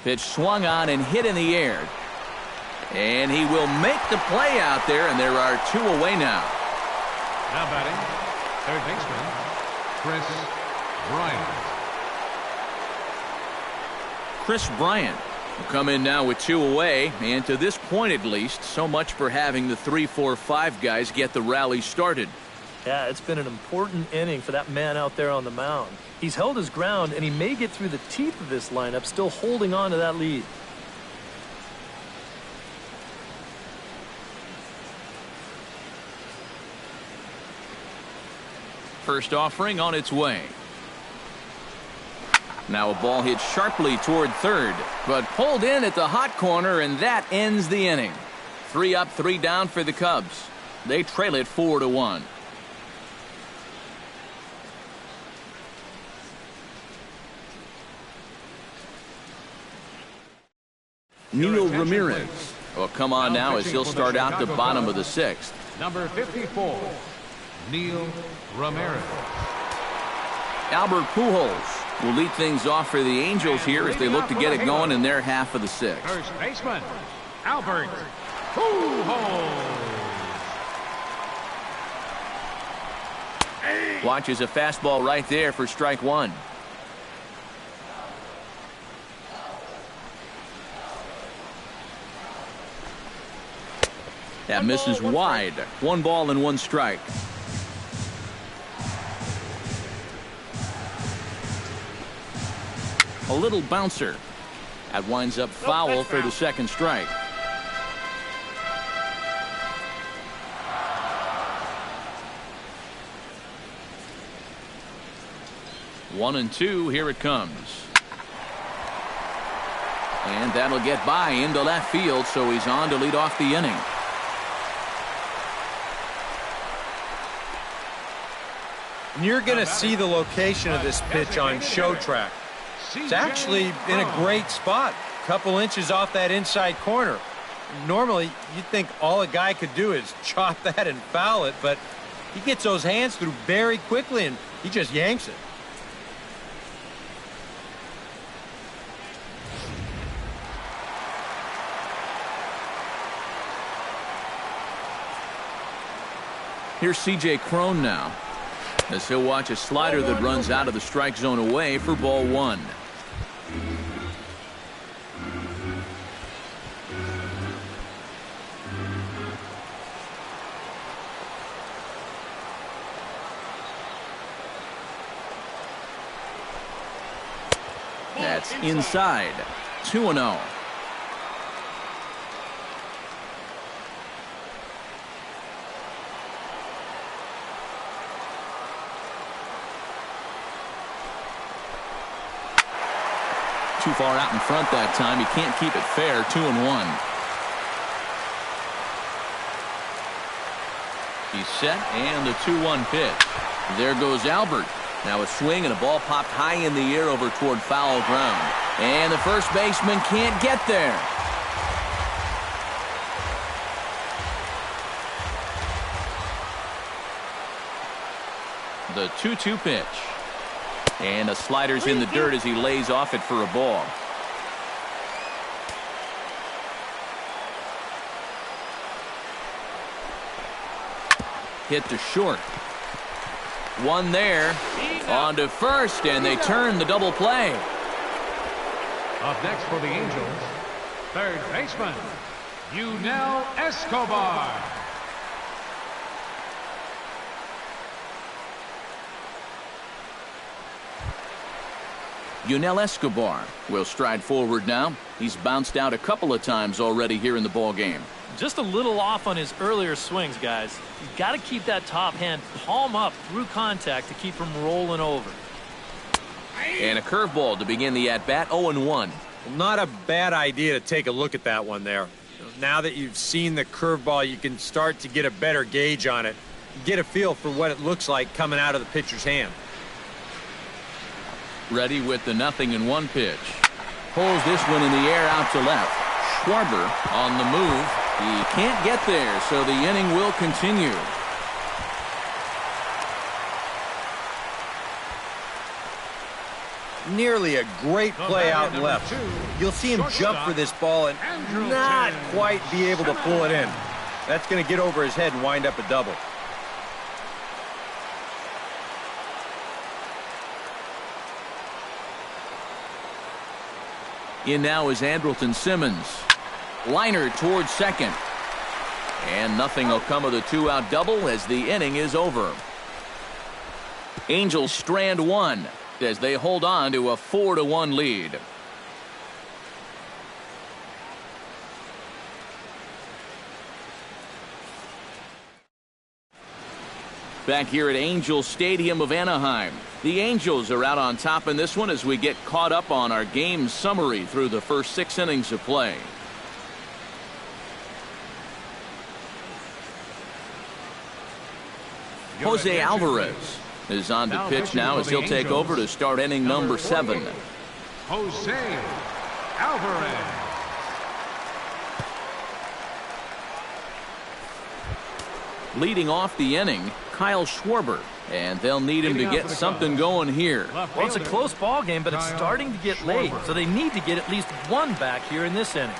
Pitch swung on and hit in the air. And he will make the play out there, and there are 2 away now. Now batting, third baseman, Chris Bryant. Chris Bryant will come in now with 2 away, and to this point at least, so much for having the 3, 4, 5 guys get the rally started. Yeah, it's been an important inning for that man out there on the mound. He's held his ground, and he may get through the teeth of this lineup, still holding on to that lead. First offering on its way. Now a ball hit sharply toward third, but pulled in at the hot corner, and that ends the inning. 3 up, 3 down for the Cubs. They trail it 4-1. Neil Ramirez will come on now as he'll start out the bottom of the 6th. Number 54, Neil Ramirez. Albert Pujols will lead things off for the Angels here as they look to get it going in their half of the 6th. First baseman, Albert Pujols. Watches a fastball right there for strike 1. That misses wide. 1 ball and 1 strike. A little bouncer. That winds up foul for the 2nd strike. One and 2, here it comes. And that'll get by into left field, so he's on to lead off the inning. And you're going to see the location of this pitch on Show Track. It's actually in a great spot, a couple inches off that inside corner. Normally, you'd think all a guy could do is chop that and foul it, but he gets those hands through very quickly, and he just yanks it. Here's C.J. Cron now, as he'll watch a slider that runs out of the strike zone away for ball 1. That's inside. 2-0. Too far out in front that time. He can't keep it fair. 2-1. He's set, and the 2-1 pitch. There goes Albert. Now a swing and a ball popped high in the air over toward foul ground. And the first baseman can't get there. The 2-2 pitch. And a slider's in the dirt as he lays off it for a ball. Hit to short. One there. On to first, and they turn the double play. Up next for the Angels, third baseman, Yunel Escobar. Yunel Escobar will stride forward now. He's bounced out a couple of times already here in the ball game. Just a little off on his earlier swings, guys. You've got to keep that top hand palm up through contact to keep him rolling over. And a curveball to begin the at-bat, 0-1. Well, not a bad idea to take a look at that one there. Now that you've seen the curveball, you can start to get a better gauge on it. Get a feel for what it looks like coming out of the pitcher's hand. Ready with the 0-1 pitch. Pulls this one in the air out to left. Schwarber on the move. He can't get there, so the inning will continue. Nearly a great play out left. You'll see him jump for this ball and not quite be able to pull it in. That's going to get over his head and wind up a double. In now is Andrelton Simmons. Liner towards second. And nothing will come of the two-out double as the inning is over. Angels strand one as they hold on to a 4-1 lead. Back here at Angels Stadium of Anaheim. The Angels are out on top in this one as we get caught up on our game summary through the first 6 innings of play. Jose Alvarez is on to pitch now as he'll take over to start inning number 7. Jose Alvarez. Leading off the inning, Kyle Schwarber, and they'll need him to get something going here. Well, it's a close ball game, but it's starting to get late, so they need to get at least one back here in this inning.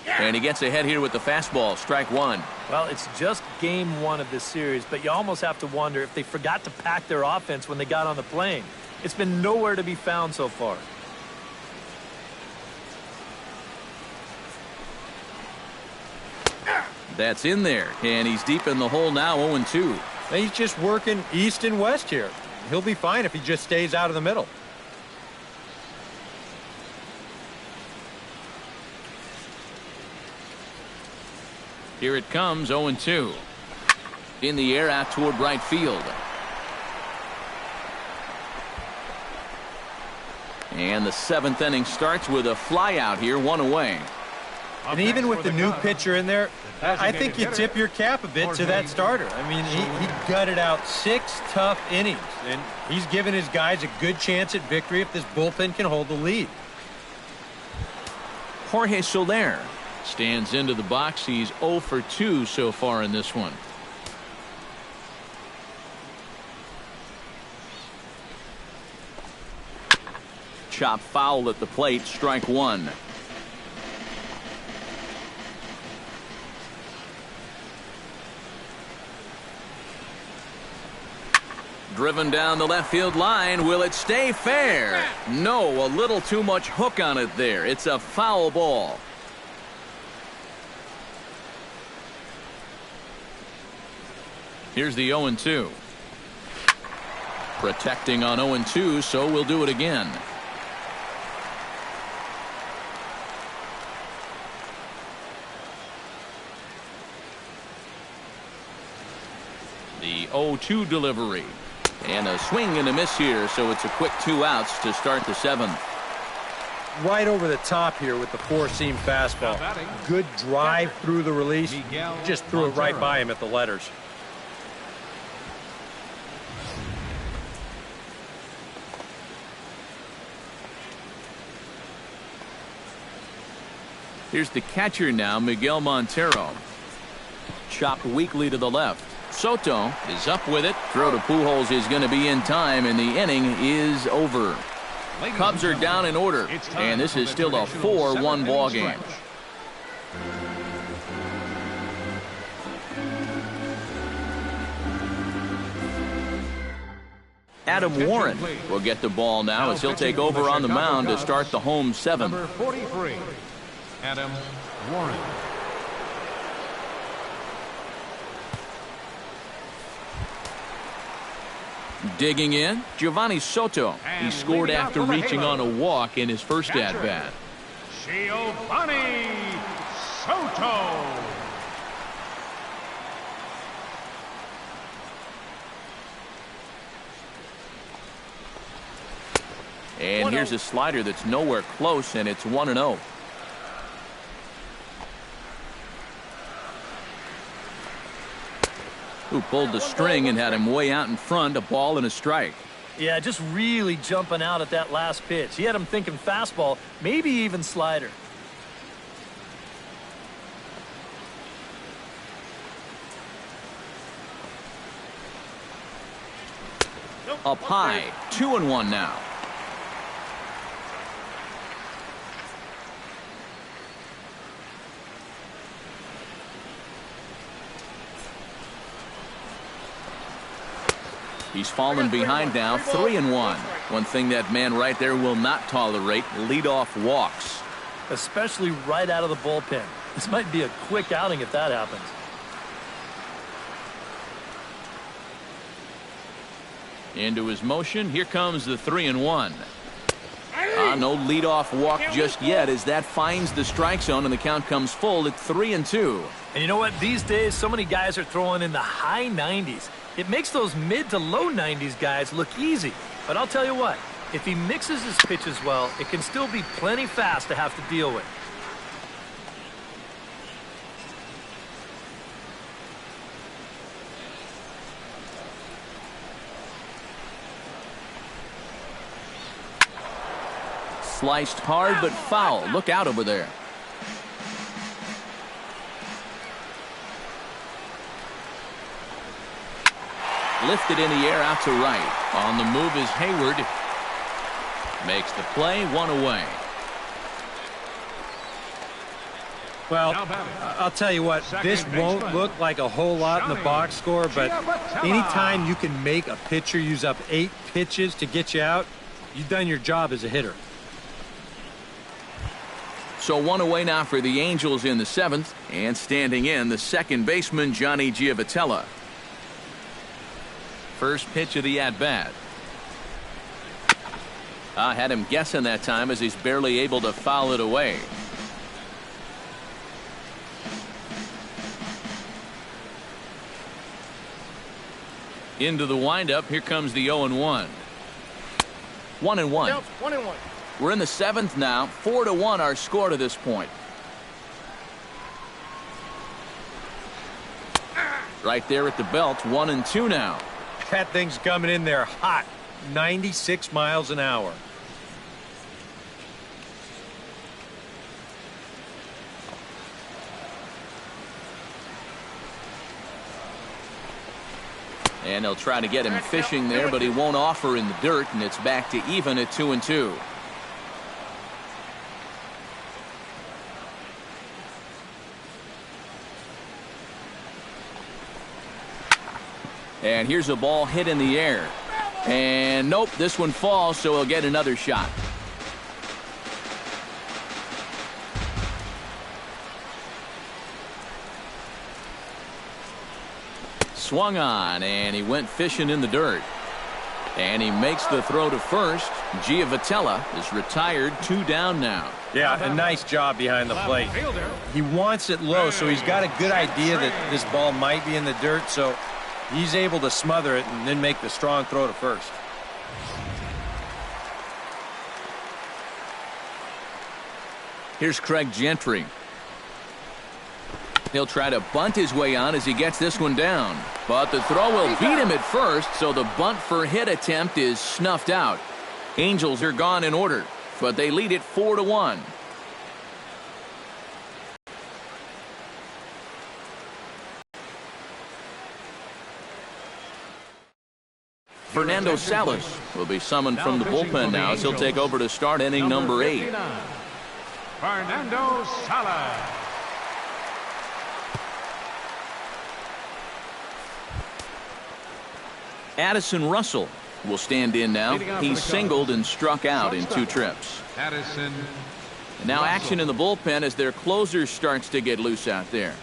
And he gets ahead here with the fastball, strike one. Well, it's just game 1 of this series, but you almost have to wonder if they forgot to pack their offense when they got on the plane. It's been nowhere to be found so far. That's in there, and he's deep in the hole now, 0-2. He's just working east and west here. He'll be fine if he just stays out of the middle. Here it comes, 0-2. In the air out toward right field. And the 7th inning starts with a fly out here, 1 away. And even with the new pitcher in there, I think you tip your cap a bit to that starter. I mean, he gutted out 6 tough innings, and he's given his guys a good chance at victory if this bullpen can hold the lead. Jorge Soler stands into the box. He's 0 for 2 so far in this one. Chop foul at the plate, strike one. Driven down the left field line. Will it stay fair? No, a little too much hook on it there. It's a foul ball. Here's the 0-2. Protecting on 0-2, so we'll do it again. The 0-2 delivery. And a swing and a miss here, so it's a quick 2 outs to start the 7th. Right over the top here with the 4-seam fastball. Good drive through the release. Just threw it right by him at the letters. Here's the catcher now, Miguel Montero. Chopped weakly to the left. Soto is up with it. Throw to Pujols is going to be in time, and the inning is over. Cubs are down in order, and this is still a 4-1 ball game. Adam Warren will get the ball now as he'll take over on the mound to start the home 7th. Number 43, Adam Warren. Digging in, Giovanni Soto. He scored after reaching on a walk in his first at-bat. Giovanni Soto. And here's a slider that's nowhere close, and it's 1-0. Who pulled the string and had him way out in front, a ball and a strike. Yeah, just really jumping out at that last pitch. He had him thinking fastball, maybe even slider. Up high, 2-1 now. He's fallen behind now, 3-1. One thing that man right there will not tolerate, leadoff walks. Especially right out of the bullpen. This might be a quick outing if that happens. Into his motion, here comes the 3-1. No leadoff walk just yet as that finds the strike zone and the count comes full at 3-2. And you know what? These days, so many guys are throwing in the high 90s. It makes those mid to low 90s guys look easy. But I'll tell you what, if he mixes his pitches well, it can still be plenty fast to have to deal with. Sliced hard but foul. Look out over there. Lifted in the air out to right. On the move is Hayward. Makes the play, 1 away. Well, I'll tell you what, this won't look like a whole lot in the box score, but anytime you can make a pitcher use up 8 pitches to get you out, you've done your job as a hitter. So 1 away now for the Angels in the 7th, and standing in, the second baseman, Johnny Giavotella. First pitch of the at-bat. I had him guessing that time as he's barely able to foul it away. Into the windup, here comes the 0-1. 1-1. 1-1. We're in the 7th now. 4-1 our score to this point. Right there at the belt, 1-2 now. That thing's coming in there hot, 96 miles an hour. And they'll try to get him fishing there, but he won't offer in the dirt, and it's back to even at 2-2. And here's a ball hit in the air. And nope, this one falls, so he'll get another shot. Swung on, and he went fishing in the dirt. And he makes the throw to first. Giavotella is retired, 2 down now. Yeah, a nice job behind the plate. He wants it low, so he's got a good idea that this ball might be in the dirt, so he's able to smother it and then make the strong throw to first. Here's Craig Gentry. He'll try to bunt his way on as he gets this one down. But the throw will beat him at first, so the bunt for hit attempt is snuffed out. Angels are gone in order, but they lead it 4-1. Fernando Salas will be summoned from the bullpen now as he'll take over to start inning number 8. Fernando Salas. Addison Russell will stand in now. He's singled and struck out in 2 trips. Addison. And now action in the bullpen as their closer starts to get loose out there.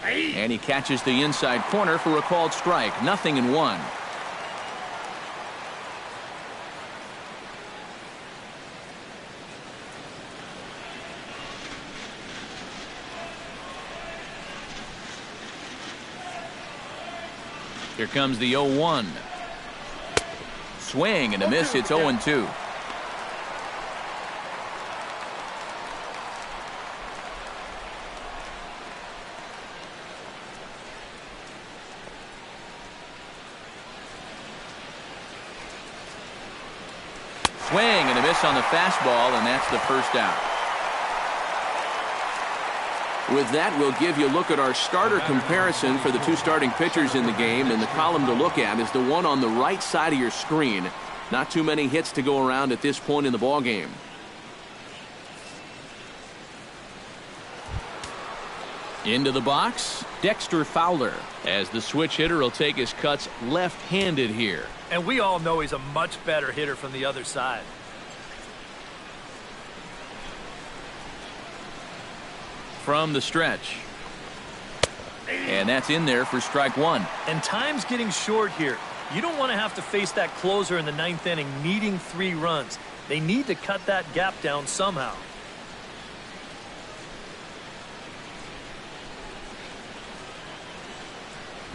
And he catches the inside corner for a called strike. 0-1. Here comes the 0-1. Swing and a miss. It's 0-2. Swing and a miss on the fastball, and that's the first out. With that, we'll give you a look at our starter comparison for the 2 starting pitchers in the game, and the column to look at is the one on the right side of your screen. Not too many hits to go around at this point in the ball game. Into the box, Dexter Fowler, as the switch hitter will take his cuts left-handed here. And we all know he's a much better hitter from the other side. From the stretch. And that's in there for strike 1. And time's getting short here. You don't want to have to face that closer in the 9th inning needing 3 runs. They need to cut that gap down somehow.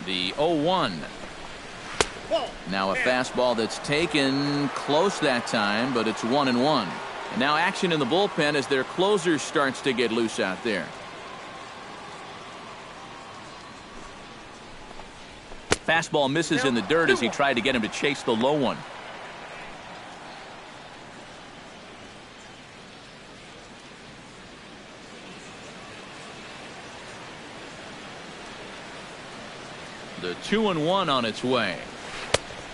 The 0-1. Now a fastball that's taken close that time, but it's 1-1. And now action in the bullpen as their closer starts to get loose out there. Fastball misses in the dirt as he tried to get him to chase the low one. The 2-1 on its way.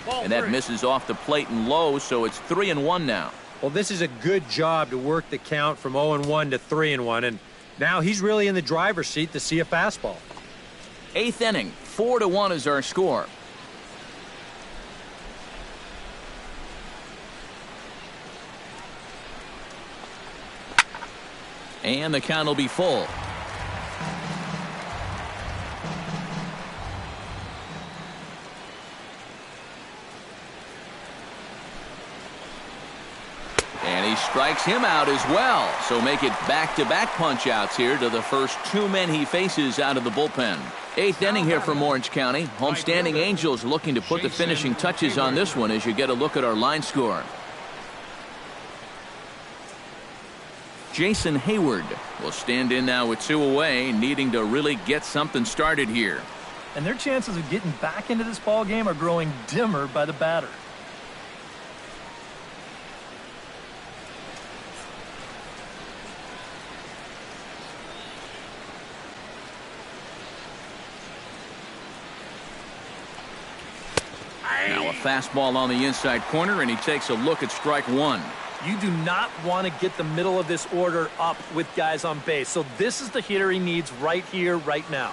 And that misses off the plate and low, so it's 3-1 now. Well, this is a good job to work the count from 0-1 to 3-1, and now he's really in the driver's seat to see a fastball. 8th inning, 4-1 is our score. And the count will be full. And he strikes him out as well. So make it back-to-back punch-outs here to the first 2 men he faces out of the bullpen. 8th inning here from Orange County. Homestanding Angels looking to put the finishing touches on this one as you get a look at our line score. Jason Hayward will stand in now with 2 away, needing to really get something started here. And their chances of getting back into this ball game are growing dimmer by the batter. Now a fastball on the inside corner, and he takes a look at strike 1. You do not want to get the middle of this order up with guys on base. So this is the hitter he needs right here, right now.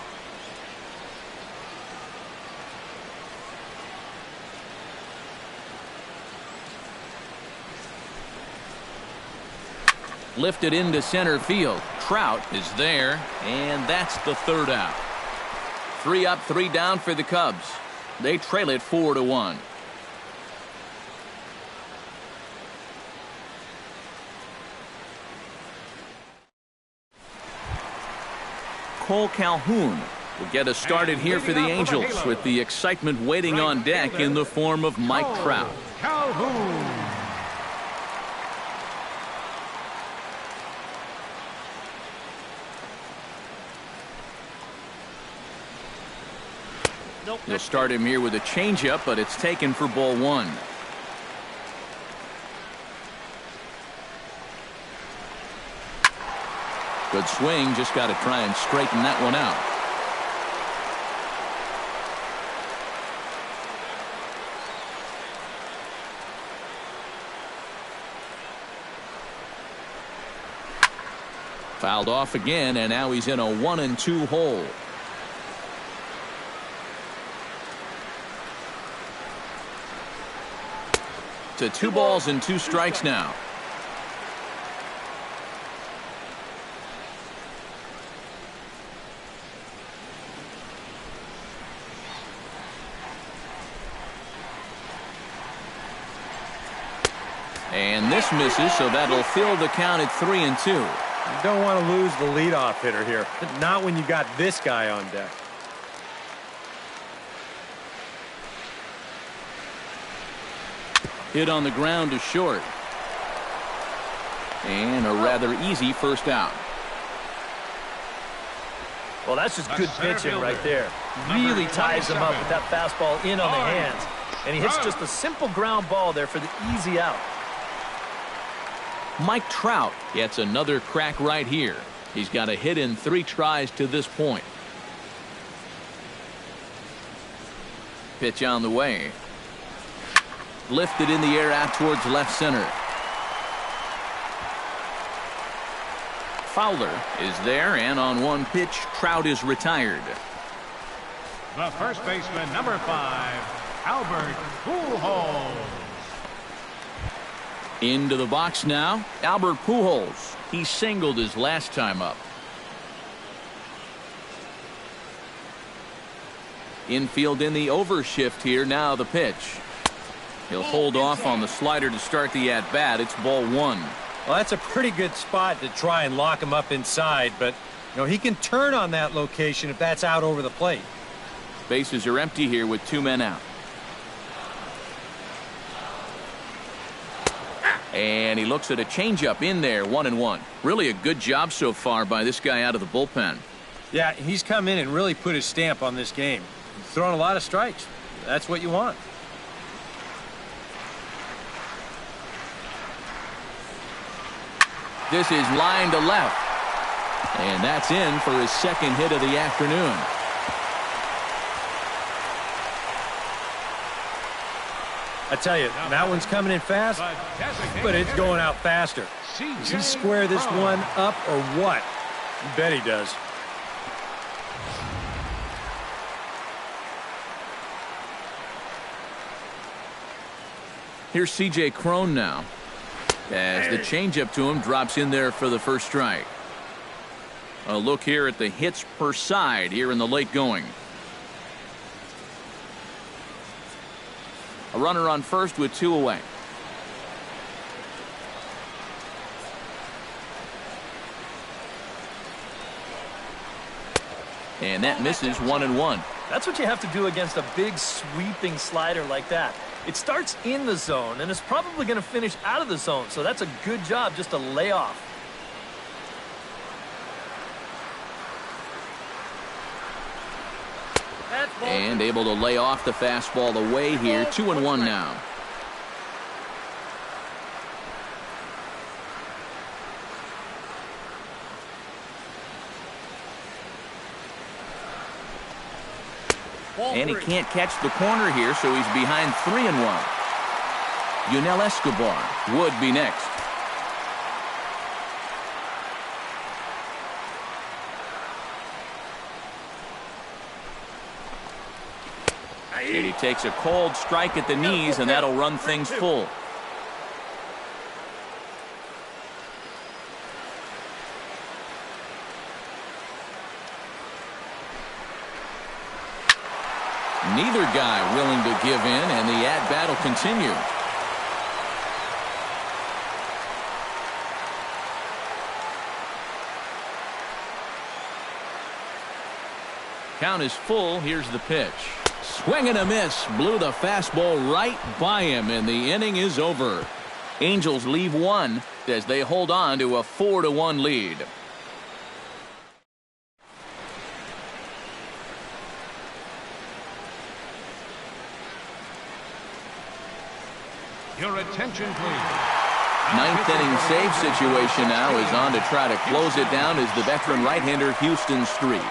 Lifted into center field. Trout is there, and that's the 3rd out. 3 up, 3 down for the Cubs. They trail it 4-1. Cole Calhoun will get us started here for the Angels with the excitement waiting on deck in the form of Mike Trout. Calhoun. They'll start him here with a changeup, but it's taken for ball 1. Good swing, just got to try and straighten that one out. Fouled off again, and now he's in a 1-2 hole. To 2 balls and 2 strikes now. And this misses, so that'll fill the count at 3-2. You don't want to lose the leadoff hitter here. Not when you got this guy on deck. Hit on the ground to short. And a rather easy first out. Well, that's just good pitching right there. Really ties him up with that fastball in on the hands. And he hits just a simple ground ball there for the easy out. Mike Trout gets another crack right here. He's got a hit in 3 tries to this point. Pitch on the way. Lifted in the air out towards left center. Fowler is there, and on one pitch, Trout is retired. The first baseman, number 5, Albert Pujols. Into the box now, Albert Pujols. He singled his last time up. Infield in the overshift here. Now the pitch. He'll hold off on the slider to start the at-bat. It's ball 1. Well, that's a pretty good spot to try and lock him up inside, but he can turn on that location if that's out over the plate. Bases are empty here with 2 men out. And he looks at a changeup in there, 1-1. Really a good job so far by this guy out of the bullpen. Yeah, he's come in and really put his stamp on this game. He's thrown a lot of strikes. That's what you want. This is line to left. And that's in for his second hit of the afternoon. I tell you, that one's coming in fast, but it's going out faster. Does he square this one up or what? You bet he does. Here's C.J. Cron now. As the changeup to him drops in there for the first strike. A look here at the hits per side here in the late going. A runner on first with 2 away. And that misses 1-1. That's what you have to do against a big sweeping slider like that. It starts in the zone and it's probably going to finish out of the zone, so that's a good job just to lay off. And able to lay off the fastball away here. 2-1 now. And he can't catch the corner here, so he's behind 3-1. Yunel Escobar would be next. And he takes a cold strike at the knees, and that'll run things full. Neither guy willing to give in, and the at-bat will continue. Count is full. Here's the pitch. Swing and a miss. Blew the fastball right by him, and the inning is over. Angels leave 1 as they hold on to a 4-1 lead. Your attention, please. Ninth inning save situation now is on to try to close it down as the veteran right-hander Houston Street.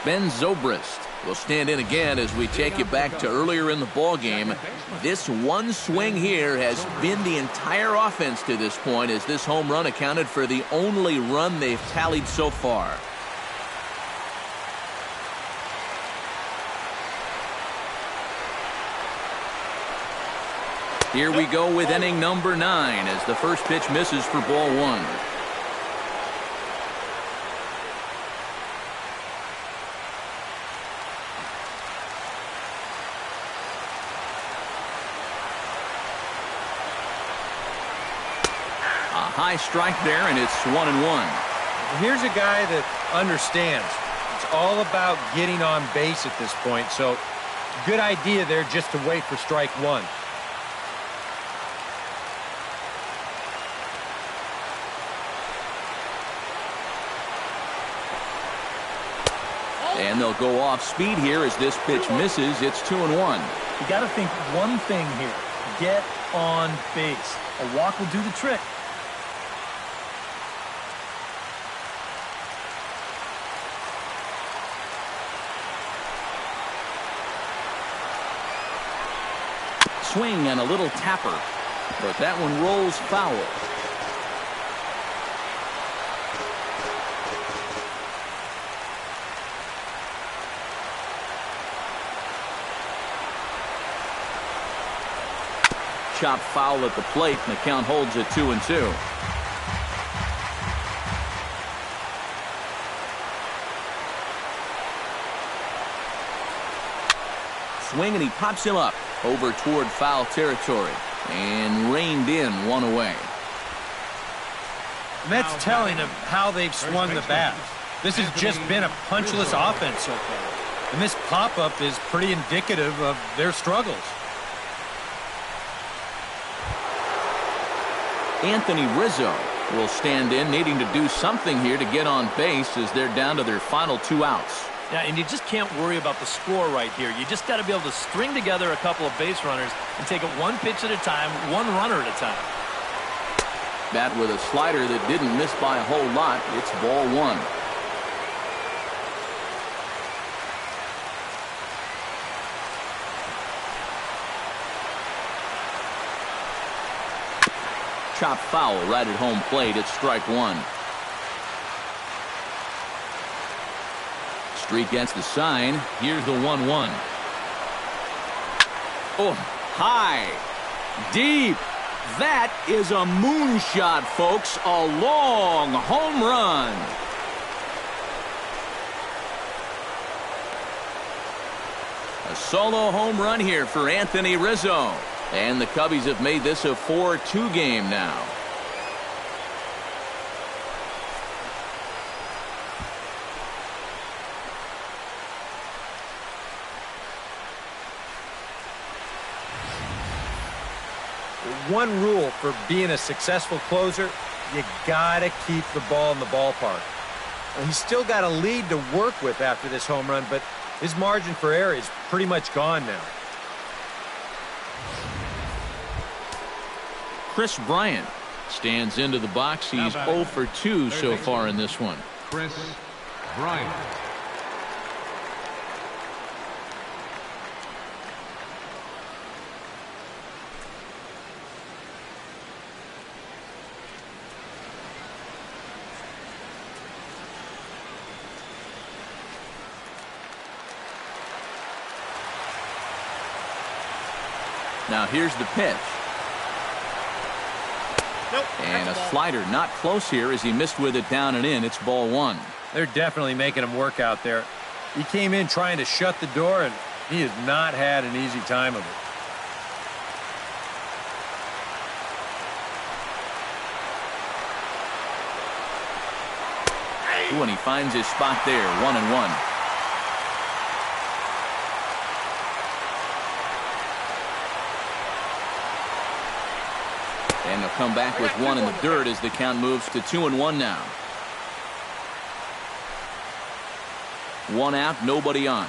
Ben Zobrist will stand in again as we take you back to earlier in the ball game. This one swing here has been the entire offense to this point, as this home run accounted for the only run they've tallied so far. Here we go with inning number 9 as the first pitch misses for ball 1. High strike there, and it's 1-1. Here's a guy that understands. It's all about getting on base at this point, so good idea there just to wait for strike 1. And they'll go off speed here as this pitch misses. It's 2-1. You got to think one thing here. Get on base. A walk will do the trick. Swing and a little tapper, but that one rolls foul. Chop foul at the plate, and the count holds at 2-2. Swing, and he pops him up over toward foul territory and reined in, one away. And that's telling of how they've swung the bat. This has just been a punchless offense so far. And this pop-up is pretty indicative of their struggles. Anthony Rizzo will stand in, needing to do something here to get on base as they're down to their final 2 outs. Yeah, and you just can't worry about the score right here. You just got to be able to string together a couple of base runners and take it one pitch at a time, one runner at a time. Bat with a slider that didn't miss by a whole lot. It's ball 1. Chop foul right at home plate. It's strike 1. Street gets the sign. Here's the 1-1. Oh, high, deep. That is a moonshot, folks. A long home run. A solo home run here for Anthony Rizzo. And the Cubbies have made this a 4-2 game now. One rule for being a successful closer, you gotta keep the ball in the ballpark. Well, he's still got a lead to work with after this home run, but his margin for error is pretty much gone now. Chris Bryant stands into the box. He's 0 for 2 so far in this one. Chris Bryant. Now here's the pitch. And a slider not close here as he missed with it down and in. It's ball 1. They're definitely making him work out there. He came in trying to shut the door, and he has not had an easy time of it. Ooh, and he finds his spot there, 1-1. And they'll come back with one in the dirt as the count moves to 2-1 now. 1 out, nobody on.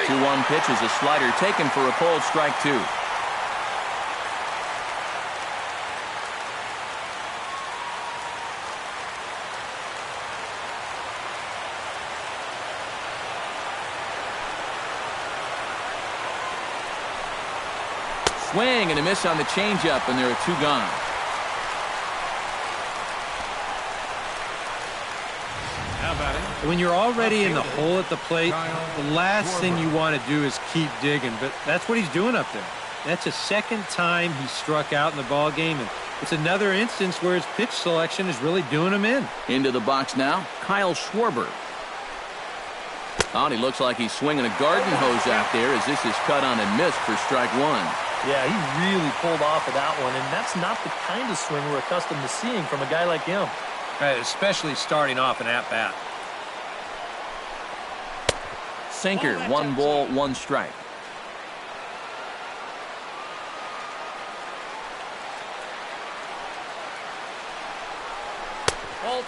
2-1 pitch is a slider taken for a cold strike 2. Swing and a miss on the changeup, and there are 2 gone. When you're already in the hole at the plate, the last thing you want to do is keep digging, but that's what he's doing up there. That's a second time he struck out in the ball game, and it's another instance where his pitch selection is really doing him in. Into the box now, Kyle Schwarber. Oh, and he looks like he's swinging a garden hose out there as this is cut on and missed for strike 1. Yeah, he really pulled off of that one, and that's not the kind of swing we're accustomed to seeing from a guy like him. Especially starting off an at-bat. Sinker, 1 ball, 1 strike.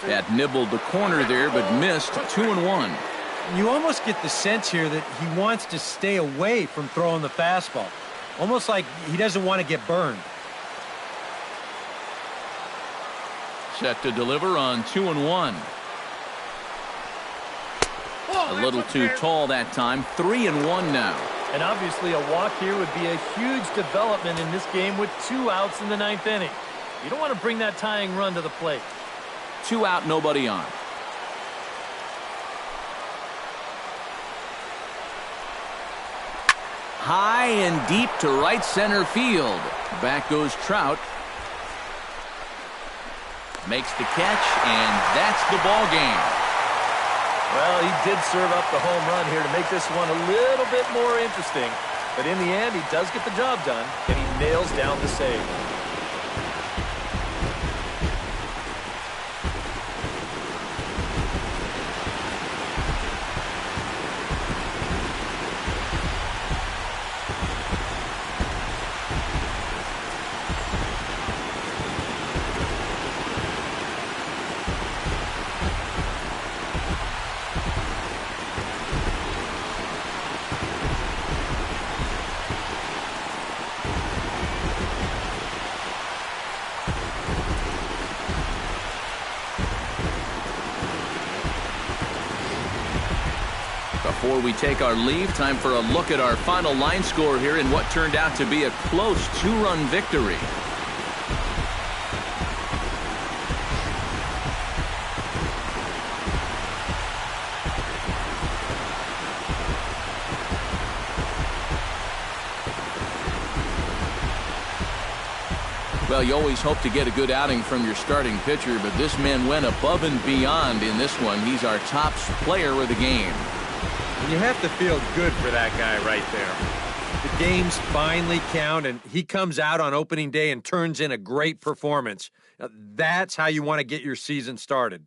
That nibbled the corner there, but missed. 2-1. You almost get the sense here that he wants to stay away from throwing the fastball. Almost like he doesn't want to get burned. Set to deliver on 2-1. A little too tall that time. 3-1 now. And obviously a walk here would be a huge development in this game with 2 outs in the 9th inning. You don't want to bring that tying run to the plate. 2 out, nobody on. High and deep to right center field. Back goes Trout. Makes the catch, and that's the ball game. Well, he did serve up the home run here to make this one a little bit more interesting. But in the end, he does get the job done, and he nails down the save. Before we take our leave, time for a look at our final line score here in what turned out to be a close 2-run victory. Well, you always hope to get a good outing from your starting pitcher, but this man went above and beyond in this one. He's our top player of the game. And you have to feel good for that guy right there. The games finally count, and he comes out on opening day and turns in a great performance. Now, that's how you want to get your season started.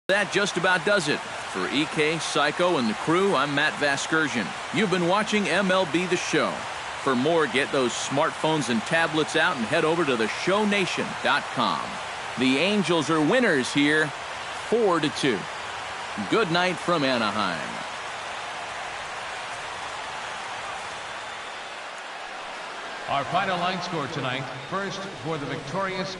That just about does it. For EK, Psycho, and the crew, I'm Matt Vasgersian. You've been watching MLB The Show. For more, get those smartphones and tablets out and head over to theshownation.com. The Angels are winners here, 4-2. Good night from Anaheim. Our final line score tonight, first for the victorious